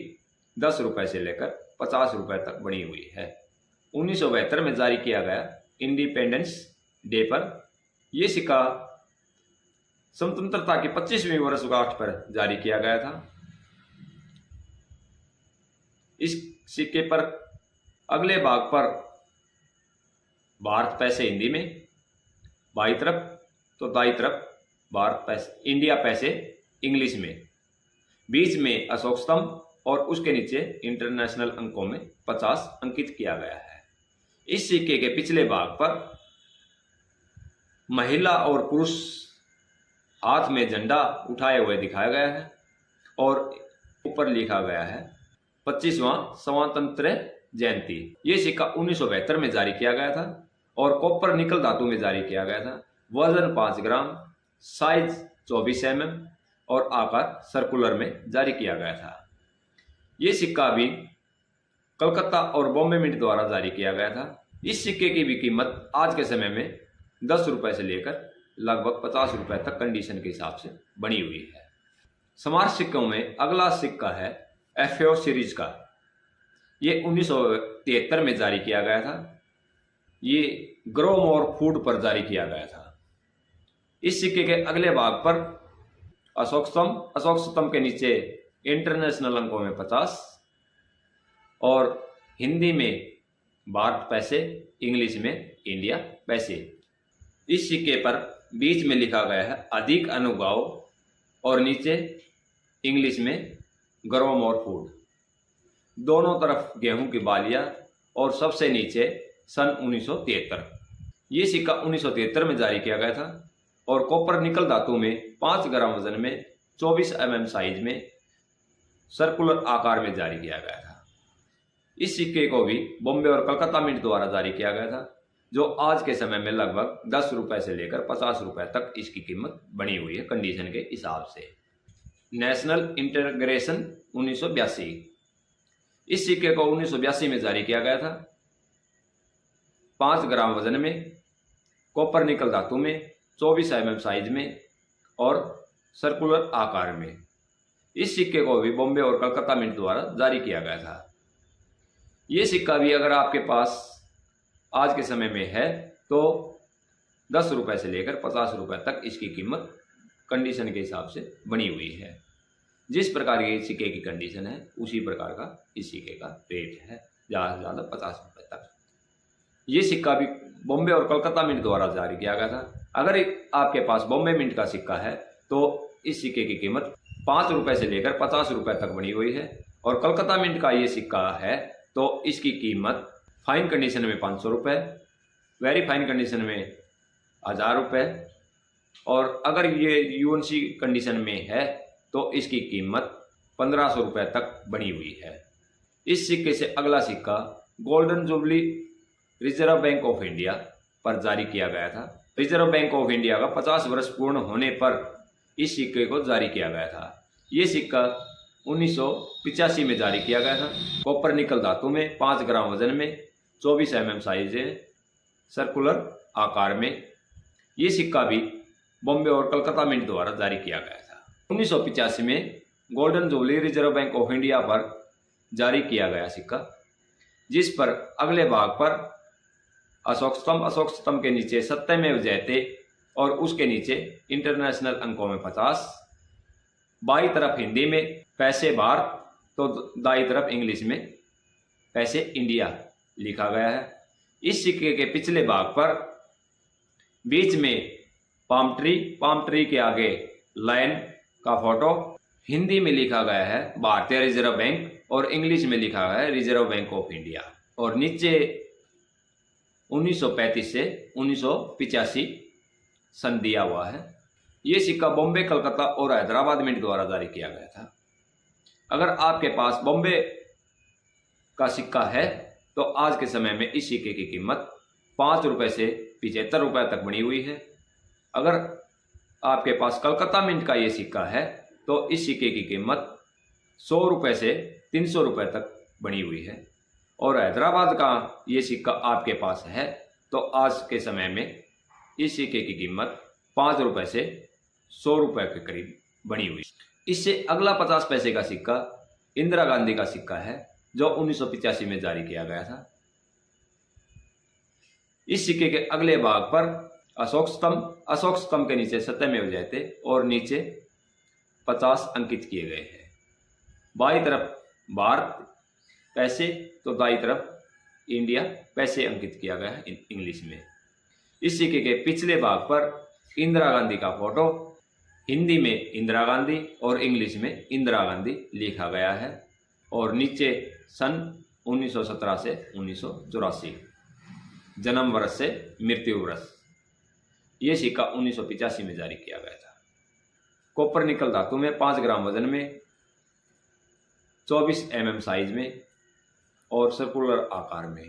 10 रुपये से लेकर 50 रुपये तक बढ़ी हुई है। 1972 में जारी किया गया इंडिपेंडेंस डे पर यह सिक्का स्वतंत्रता की 25वीं वर्षगांठ पर जारी किया गया था। इस सिक्के पर अगले भाग पर भारत पैसे हिंदी में, बाई तरफ तो दाई तरफ भारत पैसे इंडिया पैसे इंग्लिश में, बीच में अशोक स्तंभ और उसके नीचे इंटरनेशनल अंकों में 50 अंकित किया गया है। इस सिक्के के पिछले भाग पर महिला और पुरुष हाथ में झंडा उठाए हुए दिखाया गया है और ऊपर लिखा गया है 25वां स्वतंत्र जयंती। ये सिक्का 1972 में जारी किया गया था और कॉपर निकल धातु में जारी किया गया था। वजन 5 ग्राम, साइज 24 mm और आकार सर्कुलर में जारी किया गया था। ये सिक्का भी कलकत्ता और बॉम्बे मिंट द्वारा जारी किया गया था। इस सिक्के की भी कीमत आज के समय में 10 रुपए से लेकर लगभग 50 रुपए तक कंडीशन के हिसाब से बनी हुई है। स्मारक सिक्कों में अगला सिक्का है FAO सीरीज का। ये 1973 में जारी किया गया था। ये ग्रो मोर फूड पर जारी किया गया था। इस सिक्के के अगले भाग पर अशोक स्तंभ के नीचे इंटरनेशनल अंकों में 50 और हिंदी में भारत पैसे, इंग्लिश में इंडिया पैसे। इस सिक्के पर बीच में लिखा गया है अधिक अनुगाओ और नीचे इंग्लिश में ग्रो मोर फूड। दोनों तरफ गेहूं की बालियां और सबसे नीचे सन 1973। ये सिक्का 1973 में जारी किया गया था और कॉपर निकल धातु में 5 ग्राम वजन में 24 mm साइज में सर्कुलर आकार में जारी किया गया था। इस सिक्के को भी बॉम्बे और कलकत्ता मिंट द्वारा जारी किया गया था, जो आज के समय में लगभग 10 रुपए से लेकर 50 रुपए तक इसकी कीमत बनी हुई है कंडीशन के हिसाब से। National integration 1982। इस सिक्के को 1982 में जारी किया गया था। 5 ग्राम वजन में, कॉपर निकल धातु में, 24 mm साइज में और सर्कुलर आकार में। इस सिक्के को भी बॉम्बे और कलकत्ता मिंट द्वारा जारी किया गया था। ये सिक्का भी अगर आपके पास आज के समय में है तो 10 रुपए से लेकर 50 रुपए तक इसकी कीमत कंडीशन के हिसाब से बनी हुई है। जिस प्रकार के सिक्के की कंडीशन है उसी प्रकार का इस सिक्के का रेट है, ज़्यादा से ज़्यादा 50 रुपए तक। ये सिक्का भी बॉम्बे और कलकत्ता मिंट द्वारा जारी किया गया था। अगर आपके पास बॉम्बे मिंट का सिक्का है तो इस सिक्के की कीमत 5 रुपए से लेकर 50 रुपए तक बनी हुई है और कलकत्ता मिंट का ये सिक्का है तो इसकी कीमत फाइन कंडीशन में 500 रुपये, वेरी फाइन कंडीशन में 1000 रुपये और अगर ये यूएनसी कंडीशन में है तो इसकी कीमत 1500 रुपये तक बनी हुई है। इस सिक्के से अगला सिक्का golden jubilee reserve bank of India पर जारी किया गया था। रिजर्व बैंक ऑफ इंडिया का 50 वर्ष पूर्ण होने पर इस सिक्के को जारी किया गया था। ये सिक्का 1985 में जारी किया गया था। कॉपर निकल धातु में, 5 ग्राम वजन में, 24 mm साइज है, सर्कुलर आकार में। ये सिक्का भी बॉम्बे और कलकत्ता मिंट द्वारा जारी किया गया था। 1985 में golden jubilee reserve bank of India पर जारी किया गया सिक्का, जिस पर अगले भाग पर अशोक स्तंभ के नीचे सत्यमेव जयते और उसके नीचे इंटरनेशनल अंकों में 50, बाई तरफ हिंदी में पैसे भारत तो दाई तरफ इंग्लिश में पैसे इंडिया लिखा गया है। इस सिक्के के पिछले भाग पर बीच में पाम ट्री के आगे लायन का फोटो हिंदी में लिखा गया है भारतीय रिजर्व बैंक और इंग्लिश में लिखा गया है रिजर्व बैंक ऑफ इंडिया और नीचे 1935 से 1985 सन दिया हुआ है। ये सिक्का बॉम्बे, कलकत्ता और हैदराबाद मिंट द्वारा जारी किया गया था। अगर आपके पास बॉम्बे का सिक्का है तो आज के समय में इस सिक्के की कीमत 5 रुपए से 75 रुपए तक बनी हुई है। अगर आपके पास कलकत्ता मिंट का ये सिक्का है तो इस सिक्के की कीमत 100 रुपए से 300 रुपए तक बनी हुई है और हैदराबाद का ये सिक्का आपके पास है तो आज के समय में इस सिक्के की कीमत 5 रुपए से 100 रुपए के करीब बनी हुई। इससे अगला 50 पैसे का सिक्का इंदिरा गांधी का सिक्का है जो 1985 में जारी किया गया था। इस सिक्के के अगले भाग पर अशोक स्तंभ के नीचे सत्यमेव जयते और नीचे 50 अंकित किए गए हैं। बाई तरफ भारत पैसे तो दाई तरफ इंडिया पैसे अंकित किया गया है इंग्लिश में। इस सिक्के के पिछले भाग पर इंदिरा गांधी का फोटो हिंदी में इंदिरा गांधी और इंग्लिश में इंदिरा गांधी लिखा गया है और नीचे सन 1917 से 1984 जन्म वर्ष से मृत्यु वर्ष। ये सिक्का 1985 में जारी किया गया था। कॉपर निकल धातु में 5 ग्राम वजन में, 24 mm साइज में और सर्कुलर आकार में।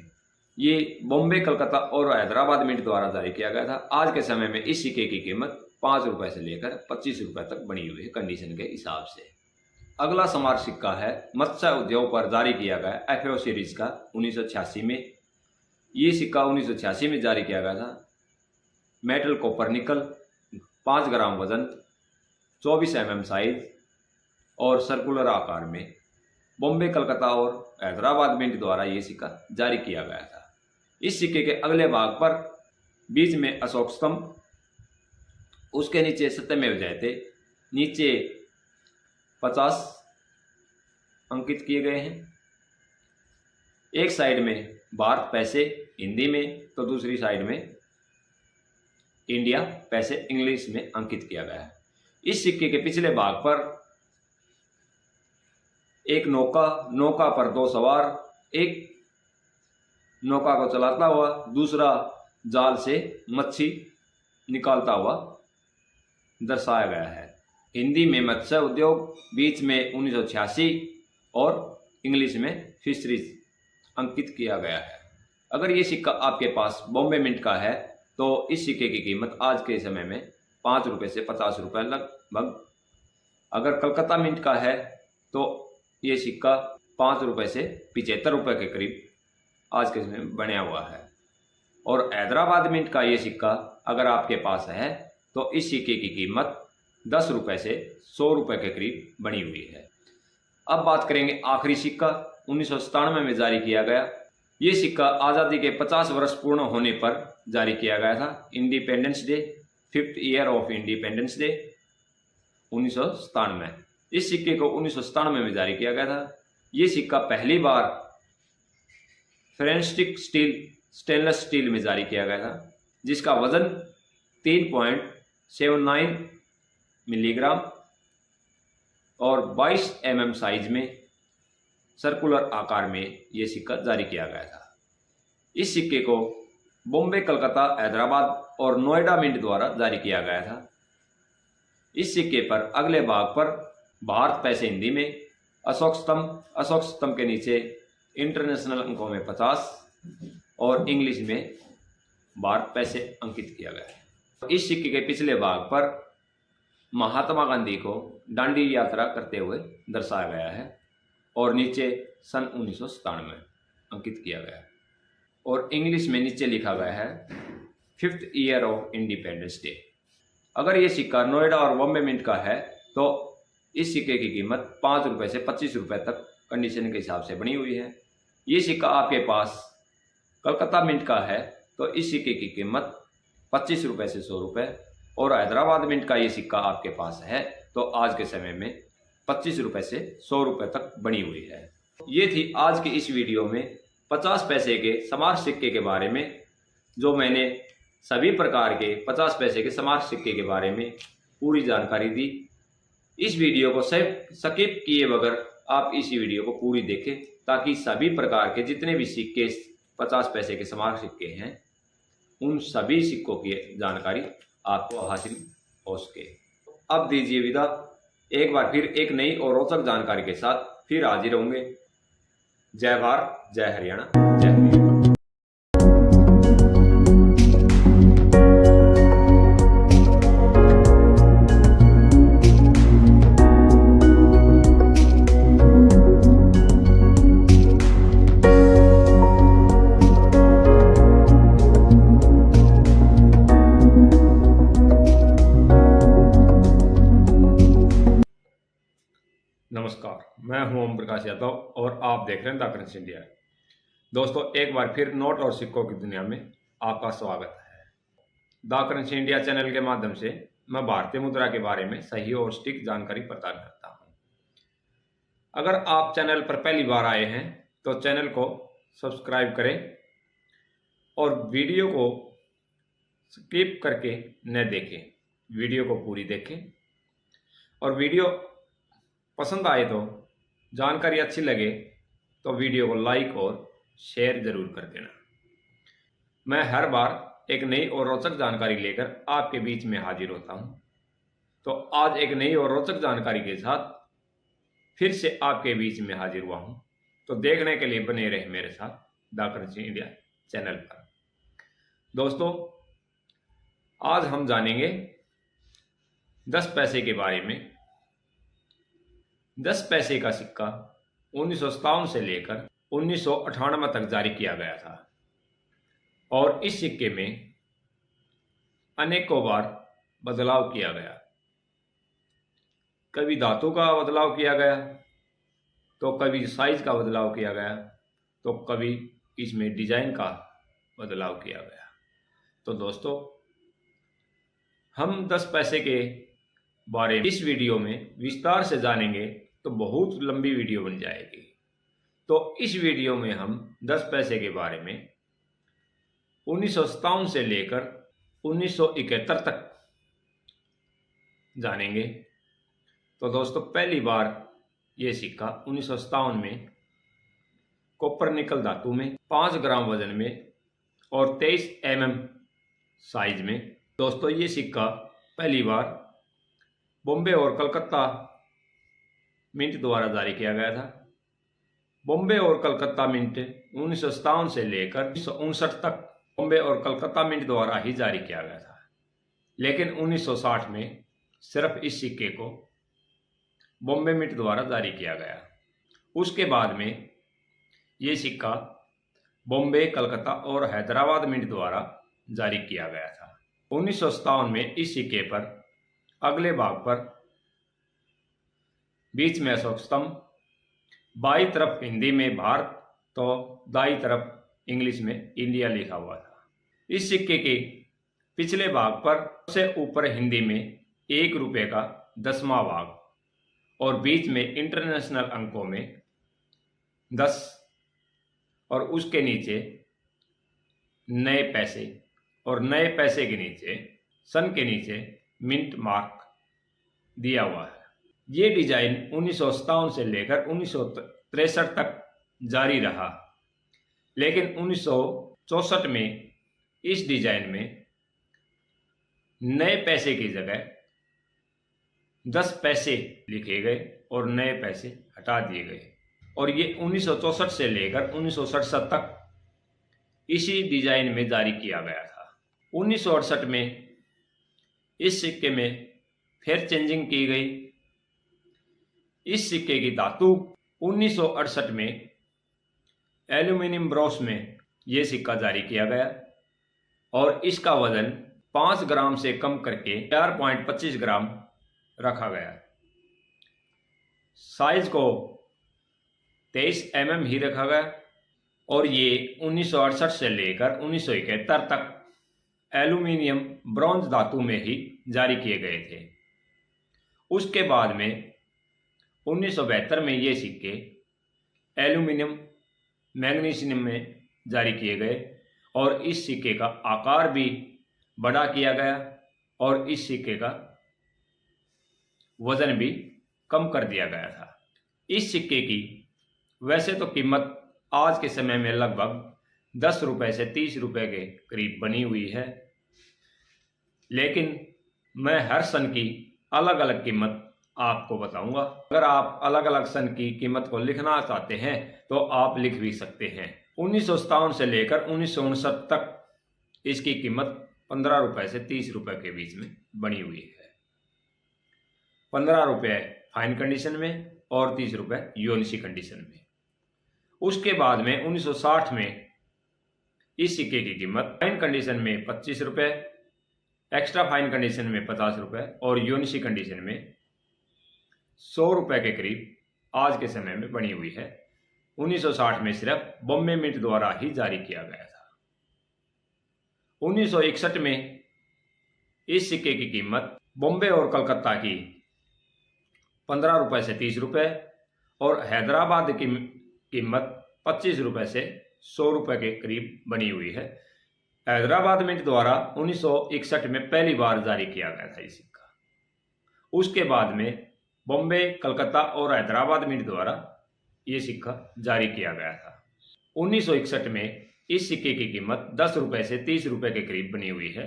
ये बॉम्बे, कलकत्ता और हैदराबाद मिंट द्वारा जारी किया गया था। आज के समय में इस सिक्के की कीमत 5 रुपए से लेकर 25 रुपए तक बनी हुई है कंडीशन के हिसाब से। अगला स्मारक सिक्का है मत्स्य उद्योग पर जारी किया गया FAO सीरीज का 1986 में। ये सिक्का 1986 में जारी किया गया था। मेटल कॉपर निकल, 5 ग्राम वजन, 24 mm साइज और सर्कुलर आकार में। बॉम्बे, कलकत्ता और हैदराबाद मिंट द्वारा ये सिक्का जारी किया गया था। इस सिक्के के अगले भाग पर बीच में अशोक स्तंभ, उसके नीचे सत्यमेव जयते, नीचे 50 अंकित किए गए हैं। एक साइड में भारत पैसे हिंदी में तो दूसरी साइड में इंडिया पैसे इंग्लिश में अंकित किया गया है। इस सिक्के के पिछले भाग पर एक नौका पर 2 सवार, एक नौका को चलाता हुआ, दूसरा जाल से मच्छी निकालता हुआ दर्शाया गया है। हिंदी में मत्स्य उद्योग, बीच में 1986 और इंग्लिश में फिशरीज अंकित किया गया है। अगर ये सिक्का आपके पास बॉम्बे मिंट का है तो इस सिक्के की कीमत आज के समय में 5 रुपये से 50 रुपये लगभग। अगर कलकत्ता मिंट का है तो ये सिक्का 5 रुपये से 75 रुपये के करीब आज के समय में बना हुआ है। और हैदराबाद मिंट का ये सिक्का अगर आपके पास है तो इस सिक्के की कीमत 10 रुपये से 100 रुपये के करीब बनी हुई है। अब बात करेंगे आखिरी सिक्का 1997 में जारी किया गया। ये सिक्का आज़ादी के 50 वर्ष पूर्ण होने पर जारी किया गया था। Independence day, 5th year of independence day 1997। इस सिक्के को 1997 में जारी किया गया था। ये सिक्का पहली बार फ्रेंस्टिक स्टेनलेस स्टील में जारी किया गया था, जिसका वजन 3.79 मिलीग्राम और 22 mm साइज में सर्कुलर आकार में ये सिक्का जारी किया गया था। इस सिक्के को बॉम्बे, कलकत्ता, हैदराबाद और नोएडा मिंट द्वारा जारी किया गया था। इस सिक्के पर अगले भाग पर भारत पैसे हिंदी में, अशोक स्तंभ के नीचे इंटरनेशनल अंकों में 50 और इंग्लिश में भारत पैसे अंकित किया गया है। इस सिक्के के पिछले भाग पर महात्मा गांधी को दांडी यात्रा करते हुए दर्शाया गया है और नीचे सन 1997 अंकित किया गया है और इंग्लिश में नीचे लिखा गया है 5th year of independence day. अगर ये सिक्का नोएडा और बॉम्बे मिंट का है तो इस सिक्के की कीमत 5 रुपये से 25 रुपये तक कंडीशन के हिसाब से बनी हुई है। ये सिक्का आपके पास कलकत्ता मिंट का है तो इस सिक्के की कीमत 25 रुपये से 100 रुपये और हैदराबाद मिंट का ये सिक्का आपके पास है तो आज के समय में 25 रुपये से 100 रुपये तक बनी हुई है। ये थी आज की इस वीडियो में 50 पैसे के स्मारक सिक्के के बारे में, जो मैंने सभी प्रकार के 50 पैसे के स्मारक सिक्के के बारे में पूरी जानकारी दी। इस वीडियो को स्किप किए बगैर आप इस वीडियो को पूरी देखें ताकि सभी प्रकार के जितने भी सिक्के 50 पैसे के स्मारक सिक्के हैं उन सभी सिक्कों की जानकारी आपको हासिल हो सके। अब दीजिए विदा, एक बार फिर एक नई और रोचक जानकारी के साथ फिर हाजिर होंगे। जय भारत, जय हरियाणा, जय हिंद। नमस्कार, मैं हूं ओम प्रकाश यादव और आप देख रहे हैं द करेंसी इंडिया। दोस्तों, एक बार फिर नोट और सिक्कों की दुनिया में आपका स्वागत है। द करेंसी इंडिया चैनल के माध्यम से मैं भारतीय मुद्रा के बारे में सही और सटीक जानकारी प्रदान करता हूं। अगर आप चैनल पर पहली बार आए हैं तो चैनल को सब्सक्राइब करें और वीडियो को स्किप करके न देखें, वीडियो को पूरी देखें और वीडियो पसंद आए तो जानकारी अच्छी लगे तो वीडियो को लाइक और शेयर जरूर कर देना। मैं हर बार एक नई और रोचक जानकारी लेकर आपके बीच में हाजिर होता हूं। तो आज एक नई और रोचक जानकारी के साथ फिर से आपके बीच में हाजिर हुआ हूं। तो देखने के लिए बने रहे मेरे साथ द करेंसी इंडिया चैनल पर। दोस्तों, आज हम जानेंगे 10 पैसे के बारे में। 10 पैसे का सिक्का 1957 से लेकर 1998 तक जारी किया गया था और इस सिक्के में अनेकों बार बदलाव किया गया। कभी धातु का बदलाव किया गया, तो कभी साइज का बदलाव किया गया, तो कभी इसमें डिजाइन का बदलाव किया गया। तो दोस्तों, हम 10 पैसे के बारे में इस वीडियो में विस्तार से जानेंगे तो बहुत लंबी वीडियो बन जाएगी। तो इस वीडियो में हम 10 पैसे के बारे में 1957 से लेकर 1971 तक जानेंगे। तो दोस्तों, पहली बार ये सिक्का 1957 में कॉपर निकल धातु में 5 ग्राम वजन में और 23 mm साइज में। दोस्तों, ये सिक्का पहली बार बॉम्बे और कलकत्ता मिंट द्वारा जारी किया गया था। बॉम्बे और कलकत्ता मिंट 1957 से लेकर 1959 तक बॉम्बे और कलकत्ता मिंट द्वारा ही जारी किया गया था, लेकिन 1960 में सिर्फ इस सिक्के को बॉम्बे मिंट द्वारा जारी किया गया। उसके बाद में ये सिक्का बॉम्बे, कलकत्ता और हैदराबाद मिंट द्वारा जारी किया गया था। 1957 में इस सिक्के पर अगले भाग पर बीच में अशोक स्तंभ, बाईं तरफ हिंदी में भारत तो दाईं तरफ इंग्लिश में इंडिया लिखा हुआ था। इस सिक्के के पिछले भाग पर सबसे ऊपर हिंदी में 1 रुपये का 10वां भाग और बीच में इंटरनेशनल अंकों में 10 और उसके नीचे नए पैसे और नए पैसे के नीचे सन के नीचे मिंट मार्क दिया हुआ है। ये डिजाइन 1957 से लेकर 1963 तक जारी रहा, लेकिन 1964 में इस डिजाइन में नए पैसे की जगह 10 पैसे लिखे गए और नए पैसे हटा दिए गए और ये 1964 से लेकर 1967 तक इसी डिजाइन में जारी किया गया था। 1968 में इस सिक्के में फिर चेंजिंग की गई। इस सिक्के की धातु 1968 में एल्यूमिनियम ब्रॉस में यह सिक्का जारी किया गया और इसका वजन 5 ग्राम से कम करके 4.25 ग्राम रखा गया। साइज को 23 mm ही रखा गया और ये 1968 से लेकर 1971 तक एल्यूमिनियम ब्रॉन्ज धातु में ही जारी किए गए थे। उसके बाद में 1972 में ये सिक्के एल्यूमिनियम मैग्नीशियम में जारी किए गए और इस सिक्के का आकार भी बड़ा किया गया और इस सिक्के का वजन भी कम कर दिया गया था। इस सिक्के की वैसे तो कीमत आज के समय में लगभग 10 रुपये से 30 रुपये के करीब बनी हुई है, लेकिन मैं हर सन की अलग अलग कीमत आपको बताऊंगा। अगर आप अलग अलग सन की कीमत को लिखना चाहते हैं तो आप लिख भी सकते हैं। 1957 से लेकर 1959 तक इसकी कीमत 15 रुपये से 30 रुपये के बीच में बनी हुई है। 15 रुपये फाइन कंडीशन में और 30 रुपये यूएनसी कंडीशन में। उसके बाद में 1960 में इस सिक्के की कीमत फाइन कंडीशन में 25 रुपये, एक्स्ट्रा फाइन कंडीशन में 50 रुपये और यूएनसी कंडीशन में 100 रुपये के करीब आज के समय में बनी हुई है। 1960 में सिर्फ बॉम्बे मिंट द्वारा ही जारी किया गया था। 1961 में इस सिक्के की कीमत बॉम्बे और कलकत्ता की 15 रुपये से 30 रुपये और हैदराबाद की कीमत 25 रुपये से 100 रुपये के करीब बनी हुई है। हैदराबाद मिंट द्वारा 1961 में पहली बार जारी किया गया था ये सिक्का। उसके बाद में बॉम्बे, कलकत्ता और हैदराबाद मिंट द्वारा ये सिक्का जारी किया गया था। 1961 में इस सिक्के की कीमत 10 रुपए से 30 रुपए के करीब बनी हुई है।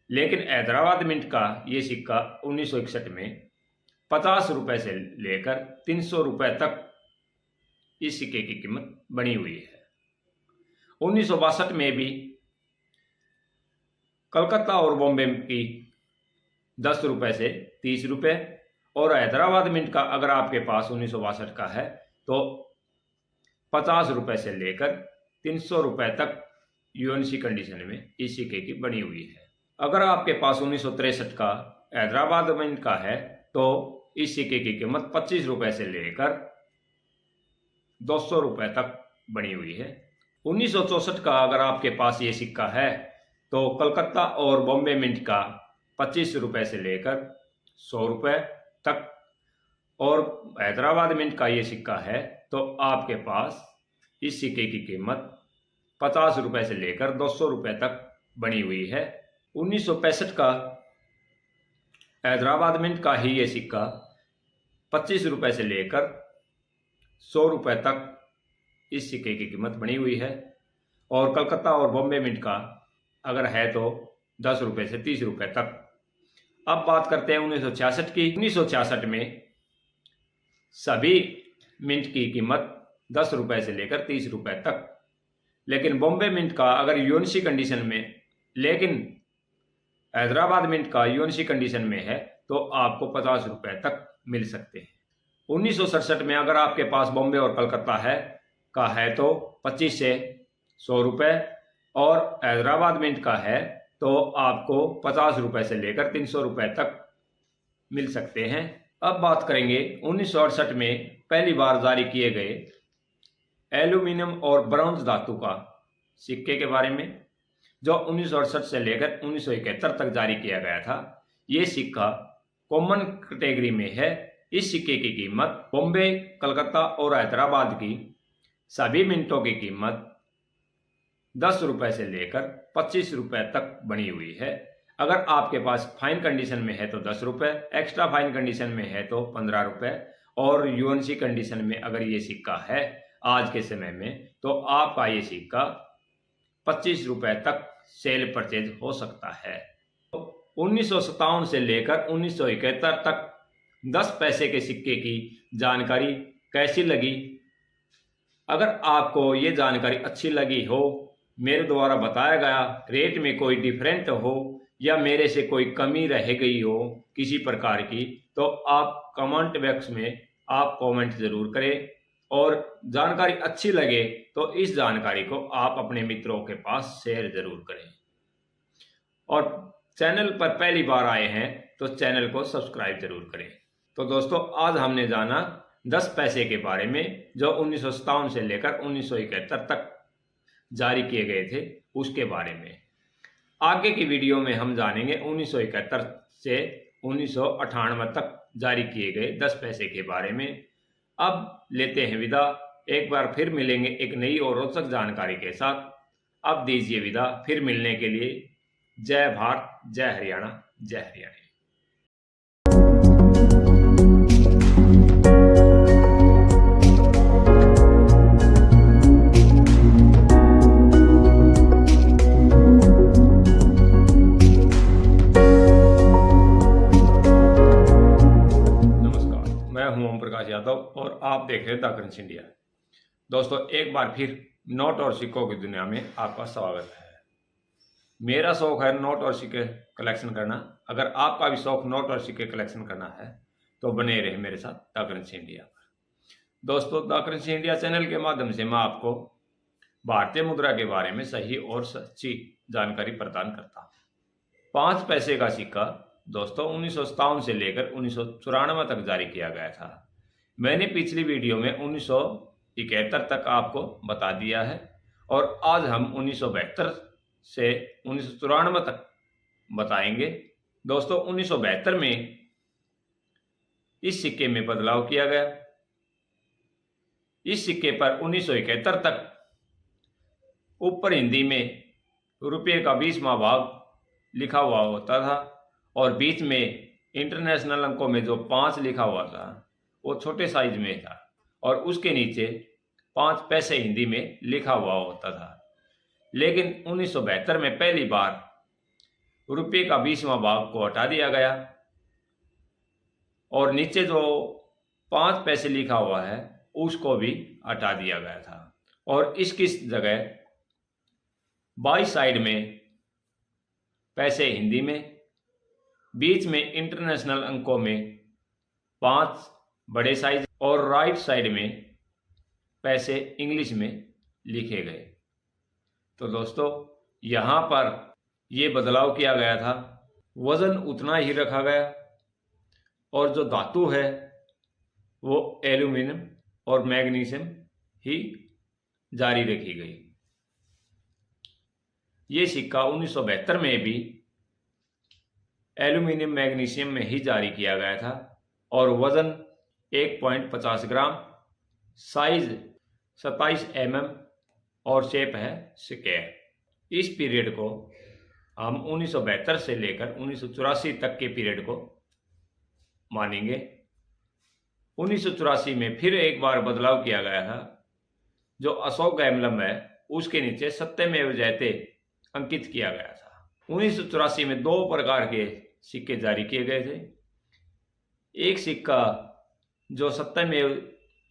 लेकिन हैदराबाद मिंट का ये सिक्का 1961 में 50 रुपए से लेकर 300 रुपए तक इस सिक्के की कीमत बनी हुई है। 1962 में भी कलकत्ता और बॉम्बे की 10 रुपए से 30 रुपए और हैदराबाद मिंट का अगर आपके पास 1962 का है तो 50 रुपए से लेकर 300 रुपए तक यूएनसी कंडीशन में इस सिक्के की बनी हुई है। अगर आपके पास 1963 का हैदराबाद मिंट का है तो इस सिक्के की कीमत 25 रुपए से लेकर 200 रुपए तक बनी हुई है। 1964 का अगर आपके पास ये सिक्का है तो कलकत्ता और बॉम्बे मिंट का 25 रुपए से लेकर 100 रुपए तक और हैदराबाद मिंट का ये सिक्का है तो आपके पास इस सिक्के की कीमत 50 रुपए से लेकर 200 रुपए तक बनी हुई है। 1965 का हैदराबाद मिंट का ही ये सिक्का 25 रुपए से लेकर 100 रुपए तक इस सिक्के की कीमत बनी हुई है और कलकत्ता और बॉम्बे मिंट का अगर है तो 10 रुपए से 30 रुपए तक। अब बात करते हैं 1966 की। 1966 में सभी मिंट की कीमत 10 रुपए से लेकर 30 रुपए तक, लेकिन बॉम्बे मिंट का अगर यूएनसी कंडीशन में, लेकिन हैदराबाद मिंट का यूएनसी कंडीशन में है तो आपको 50 रुपए तक मिल सकते हैं। 1967 में अगर आपके पास बॉम्बे और कलकत्ता है तो 25 से 100 रुपए और हैदराबाद मिंट का है तो आपको 50 रुपए से लेकर 300 रुपए तक मिल सकते हैं। अब बात करेंगे 1968 में पहली बार जारी किए गए एल्यूमिनियम और ब्रॉन्ज धातु का सिक्के के बारे में, जो 1968 से लेकर 1971 तक जारी किया गया था। ये सिक्का कॉमन कैटेगरी में है। इस सिक्के की कीमत बॉम्बे, कलकत्ता और हैदराबाद की सभी मिंटों की कीमत 10 रुपए से लेकर 25 रुपए तक बनी हुई है। अगर आपके पास फाइन कंडीशन में है तो 10 रुपए, एक्स्ट्रा फाइन कंडीशन में है तो 15 रुपए और यूएनसी कंडीशन में अगर ये सिक्का है आज के समय में तो आपका ये सिक्का 25 रुपए तक सेल परचेज हो सकता है। 1957 से लेकर 1971 तक 10 पैसे के सिक्के की जानकारी कैसी लगी? अगर आपको ये जानकारी अच्छी लगी हो, मेरे द्वारा बताया गया रेट में कोई डिफरेंट हो या मेरे से कोई कमी रह गई हो किसी प्रकार की, तो आप कमेंट बॉक्स में आप कमेंट ज़रूर करें और जानकारी अच्छी लगे तो इस जानकारी को आप अपने मित्रों के पास शेयर ज़रूर करें और चैनल पर पहली बार आए हैं तो चैनल को सब्सक्राइब ज़रूर करें। तो दोस्तों, आज हमने जाना 10 पैसे के बारे में जो 1957 से लेकर 1971 तक जारी किए गए थे उसके बारे में। आगे की वीडियो में हम जानेंगे 1971 से 1998 तक जारी किए गए 10 पैसे के बारे में। अब लेते हैं विदा, एक बार फिर मिलेंगे एक नई और रोचक जानकारी के साथ। अब दीजिए विदा, फिर मिलने के लिए। जय भारत, जय हरियाणा, जय हरियाणा। यादव और आप देख रहे हैं द करेंसी इंडिया। दोस्तों, एक बार फिर नोट और सिक्कों की दुनिया में आपका स्वागत है। मेरा शौक है नोट और सिक्के कलेक्शन करना। अगर आपका भी शौक नोट और सिक्के कलेक्शन करना है तो बने रहे मेरे साथ द करेंसी इंडिया पर। दोस्तों, द करेंसी इंडिया चैनल के माध्यम से मैं आपको भारतीय मुद्रा के बारे में सही और सच्ची जानकारी प्रदान करता हूँ। 5 पैसे का सिक्का दोस्तों 1957 से लेकर 1994 तक जारी किया गया था। मैंने पिछली वीडियो में 1971 तक आपको बता दिया है और आज हम 1972 से 1994 तक बताएंगे। दोस्तों, 1972 में इस सिक्के में बदलाव किया गया। इस सिक्के पर 1971 तक ऊपर हिंदी में रुपये का 20वां भाग लिखा हुआ होता था और बीच में इंटरनेशनल अंकों में जो 5 लिखा हुआ था वो छोटे साइज में था और उसके नीचे 5 पैसे हिंदी में लिखा हुआ होता था। लेकिन 1972 में पहली बार रुपये का 20वां भाग को हटा दिया गया और नीचे जो 5 पैसे लिखा हुआ है उसको भी हटा दिया गया था और इसकी जगह बाई साइड में पैसे हिंदी में, बीच में इंटरनेशनल अंकों में 5 बड़े साइज और राइट साइड में पैसे इंग्लिश में लिखे गए। तो दोस्तों यहाँ पर ये बदलाव किया गया था, वजन उतना ही रखा गया और जो धातु है वो एल्यूमिनियम और मैग्नीशियम ही जारी रखी गई। ये सिक्का 1972 में भी एल्यूमिनियम मैग्नीशियम में ही जारी किया गया था और वजन 1.50 ग्राम, साइज 27 mm और शेप है स्क्वायर। इस पीरियड को हम 1972 से लेकर 1984 तक के पीरियड को मानेंगे। 1984 में फिर एक बार बदलाव किया गया था। जो अशोक एम्बलम है उसके नीचे सत्यमेव जयते अंकित किया गया था। 1984 में 2 प्रकार के सिक्के जारी किए गए थे। एक सिक्का जो सत्यमेव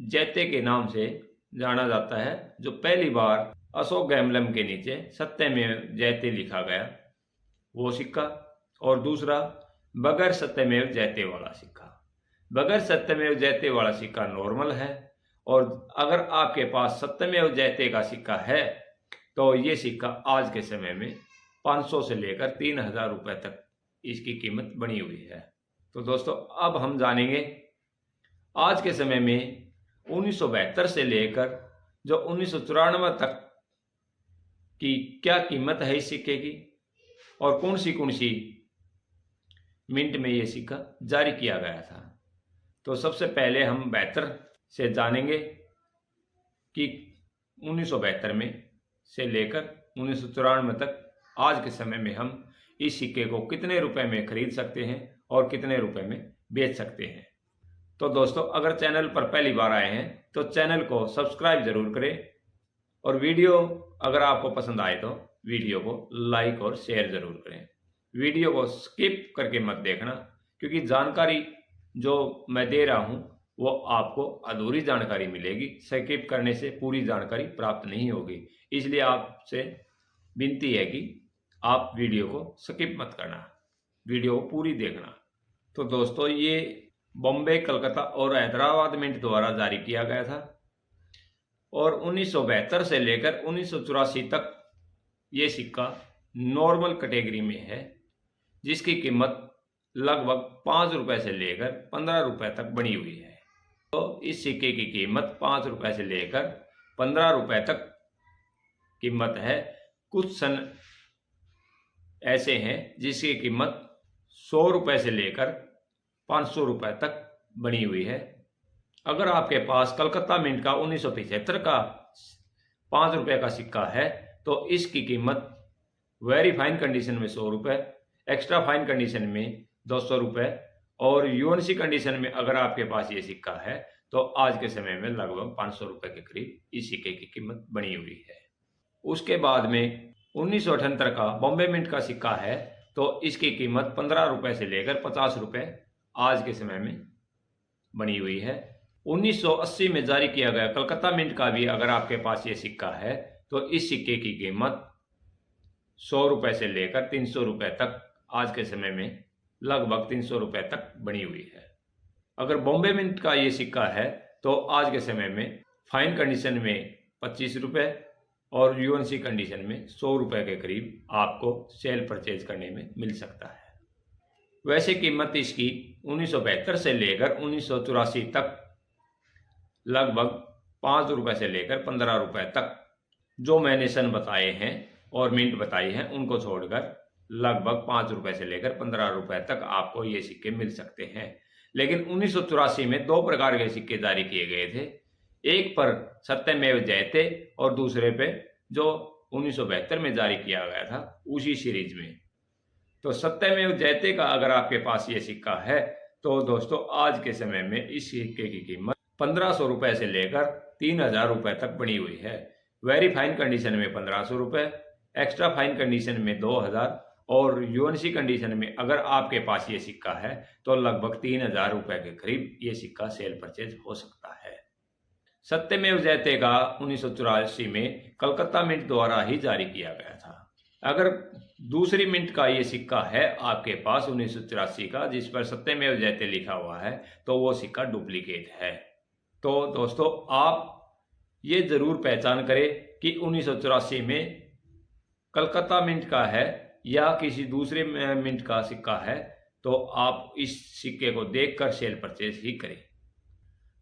जयते के नाम से जाना जाता है, जो पहली बार अशोक एम्बलम के नीचे सत्यमेव जयते लिखा गया वो सिक्का, और दूसरा बगैर सत्यमेव जयते वाला सिक्का। बगैर सत्यमेव जयते वाला सिक्का नॉर्मल है और अगर आपके पास सत्यमेव जयते का सिक्का है तो ये सिक्का आज के समय में 500 से लेकर 3000 रुपये तक इसकी कीमत बनी हुई है। तो दोस्तों अब हम जानेंगे आज के समय में 1972 से लेकर जो 1994 तक की क्या कीमत है इस सिक्के की और कौन सी मिंट में ये सिक्का जारी किया गया था। तो सबसे पहले हम 72 से जानेंगे कि 1972 में से लेकर 1994 तक आज के समय में हम इस सिक्के को कितने रुपए में खरीद सकते हैं और कितने रुपए में बेच सकते हैं। तो दोस्तों अगर चैनल पर पहली बार आए हैं तो चैनल को सब्सक्राइब जरूर करें और वीडियो अगर आपको पसंद आए तो वीडियो को लाइक और शेयर जरूर करें। वीडियो को स्किप करके मत देखना क्योंकि जानकारी जो मैं दे रहा हूं वो आपको अधूरी जानकारी मिलेगी। स्किप करने से पूरी जानकारी प्राप्त नहीं होगी, इसलिए आपसे विनती है कि आप वीडियो को स्किप मत करना, वीडियो को पूरी देखना। तो दोस्तों ये बॉम्बे, कलकत्ता और हैदराबाद मिंट द्वारा जारी किया गया था और 1972 से लेकर 1984 तक ये सिक्का नॉर्मल कैटेगरी में है, जिसकी कीमत लगभग 5 रुपए से लेकर 15 रुपए तक बनी हुई है। तो इस सिक्के की कीमत 5 रुपए से लेकर 15 रुपए तक कीमत है। कुछ सन ऐसे हैं जिसकी कीमत 100 रुपए से लेकर 500 रुपए तक बनी हुई है। अगर आपके पास कलकत्ता मिंट का 1975 का 5 रुपए का सिक्का है तो इसकी कीमत वेरी फाइन कंडीशन में 100 रुपए, एक्स्ट्रा फाइन कंडीशन में 200 रुपए और यूएनसी कंडीशन में अगर आपके पास ये सिक्का है तो आज के समय में लगभग 500 रुपए के करीब इस सिक्के की कीमत बनी हुई है। उसके बाद में 1978 का बॉम्बे मिंट का सिक्का है तो इसकी कीमत 15 रुपए से लेकर 50 रुपए आज के समय में बनी हुई है। 1980 में जारी किया गया कलकत्ता मिंट का भी अगर आपके पास ये सिक्का है तो इस सिक्के की कीमत 100 रुपए से लेकर 300 रुपए तक आज के समय में लगभग 300 रुपए तक बनी हुई है। अगर बॉम्बे मिंट का ये सिक्का है तो आज के समय में फाइन कंडीशन में 25 रुपए और यूएनसी कंडीशन में 100 रुपए के करीब आपको सेल परचेज करने में मिल सकता है। वैसे कीमत इसकी 1972 से लेकर 1984 तक लगभग 5 रुपए से लेकर 15 रुपए तक जो मैंने सन बताए हैं और मिंट बताई हैं उनको छोड़कर लगभग 5 रुपए से लेकर 15 रुपए तक आपको ये सिक्के मिल सकते हैं। लेकिन 1984 में 2 प्रकार के सिक्के जारी किए गए थे, एक पर सत्यमेव जयते और दूसरे पे जो 1972 में जारी किया गया था उसी सीरीज में। तो सत्यमेव जयते का अगर आपके पास ये सिक्का है तो दोस्तों आज के समय में इस सिक्के की कीमत 1500 रुपये से लेकर 3000 रुपये तक बनी हुई है। वेरी फाइन कंडीशन में 1500 रुपये, एक्स्ट्रा फाइन कंडीशन में 2000 और यूएनसी कंडीशन में अगर आपके पास ये सिक्का है तो लगभग 3000 रुपये के करीब ये सिक्का सेल परचेज हो सकता है। सत्यमेव जयते का 1984 में कलकत्ता मिंट द्वारा ही जारी किया गया था। अगर दूसरी मिंट का ये सिक्का है आपके पास 1984 का जिस पर सत्यमेव जयते लिखा हुआ है तो वो सिक्का डुप्लीकेट है। तो दोस्तों आप ये जरूर पहचान करें कि 1984 में कलकत्ता मिंट का है या किसी दूसरे मिंट का सिक्का है तो आप इस सिक्के को देखकर सेल परचेज ही करें।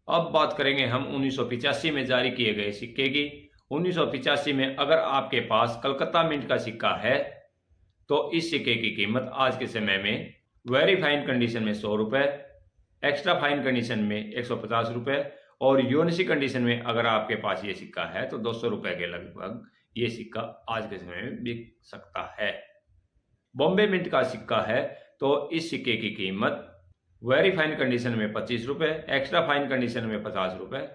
अब बात करेंगे हम 1985 में जारी किए गए सिक्के की। 1985 में अगर आपके पास कलकत्ता मिंट का सिक्का है तो इस सिक्के की कीमत आज के समय में वेरी फाइन कंडीशन में 100 रुपये, एक्स्ट्रा फाइन कंडीशन में 150 रुपये और यूएनसी कंडीशन में अगर आपके पास ये सिक्का है तो 200 रुपये के लगभग ये सिक्का आज के समय में बिक सकता है। बॉम्बे मिंट का सिक्का है तो इस सिक्के की कीमत वेरी फाइन कंडीशन में 25 रुपये, एक्स्ट्रा फाइन कंडीशन में 50 रुपये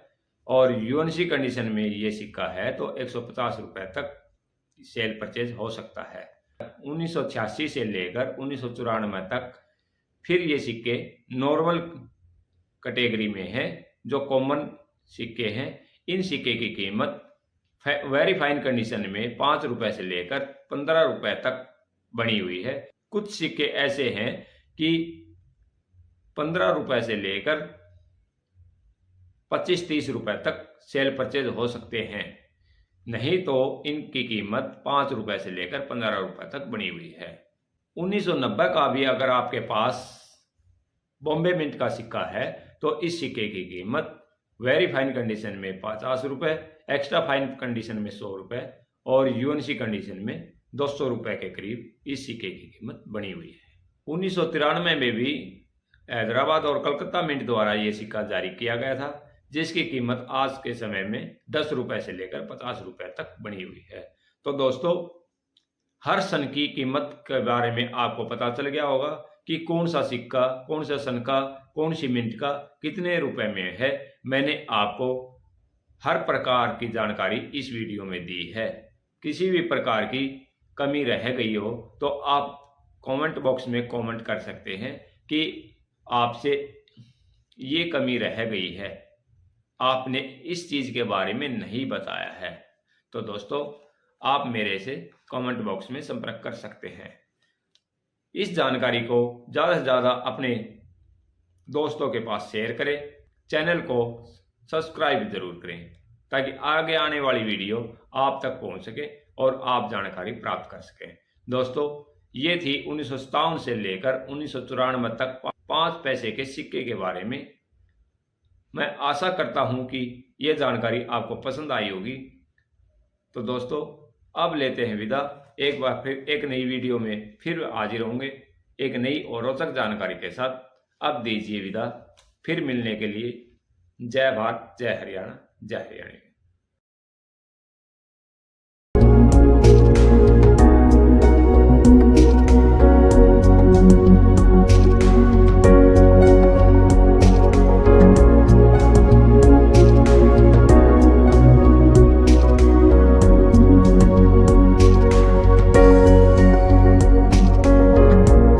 और यूएनसी कंडीशन में ये सिक्का है तो 150 रुपये तक सेल परचेज हो सकता है। 1986 से लेकर 1994 तक फिर ये सिक्के नॉर्मल कैटेगरी में हैं जो कॉमन सिक्के हैं। इन सिक्के की कीमत वेरी फाइन कंडीशन में 5 रुपये से लेकर 15 रुपये तक बनी हुई है। कुछ सिक्के ऐसे हैं कि 15 रुपये से लेकर 25-30 रुपये तक सेल परचेज हो सकते हैं, नहीं तो इनकी कीमत 5 रुपये से लेकर 15 रुपये तक बनी हुई है। 1990 का भी अगर आपके पास बॉम्बे मिंट का सिक्का है तो इस सिक्के की कीमत वेरी फाइन कंडीशन में 50 रुपये, एक्स्ट्रा फाइन कंडीशन में 100 रुपये और यूएनसी कंडीशन में 200 रुपये के करीब इस सिक्के की कीमत बनी हुई है। 1993 में भी हैदराबाद और कलकत्ता मिंट द्वारा ये सिक्का जारी किया गया था जिसकी कीमत आज के समय में 10 रुपये से लेकर 50 रुपये तक बनी हुई है। तो दोस्तों हर सन की कीमत के बारे में आपको पता चल गया होगा कि कौन सा सिक्का, कौन सा सन का, कौन सी मिंट का कितने रुपए में है। मैंने आपको हर प्रकार की जानकारी इस वीडियो में दी है। किसी भी प्रकार की कमी रह गई हो तो आप कमेंट बॉक्स में कमेंट कर सकते हैं कि आपसे ये कमी रह गई है, आपने इस चीज़ के बारे में नहीं बताया है। तो दोस्तों आप मेरे से कमेंट बॉक्स में संपर्क कर सकते हैं। इस जानकारी को ज़्यादा से ज़्यादा अपने दोस्तों के पास शेयर करें, चैनल को सब्सक्राइब जरूर करें ताकि आगे आने वाली वीडियो आप तक पहुंच सके और आप जानकारी प्राप्त कर सकें। दोस्तों ये थी 1957 से लेकर 1994 तक 5 पैसे के सिक्के के बारे में। मैं आशा करता हूं कि ये जानकारी आपको पसंद आई होगी। तो दोस्तों अब लेते हैं विदा। एक बार फिर एक नई वीडियो में फिर हाजिर होंगे एक नई और रोचक जानकारी के साथ। अब दीजिए विदा, फिर मिलने के लिए। जय भारत, जय हरियाणा, जय हरियाणा।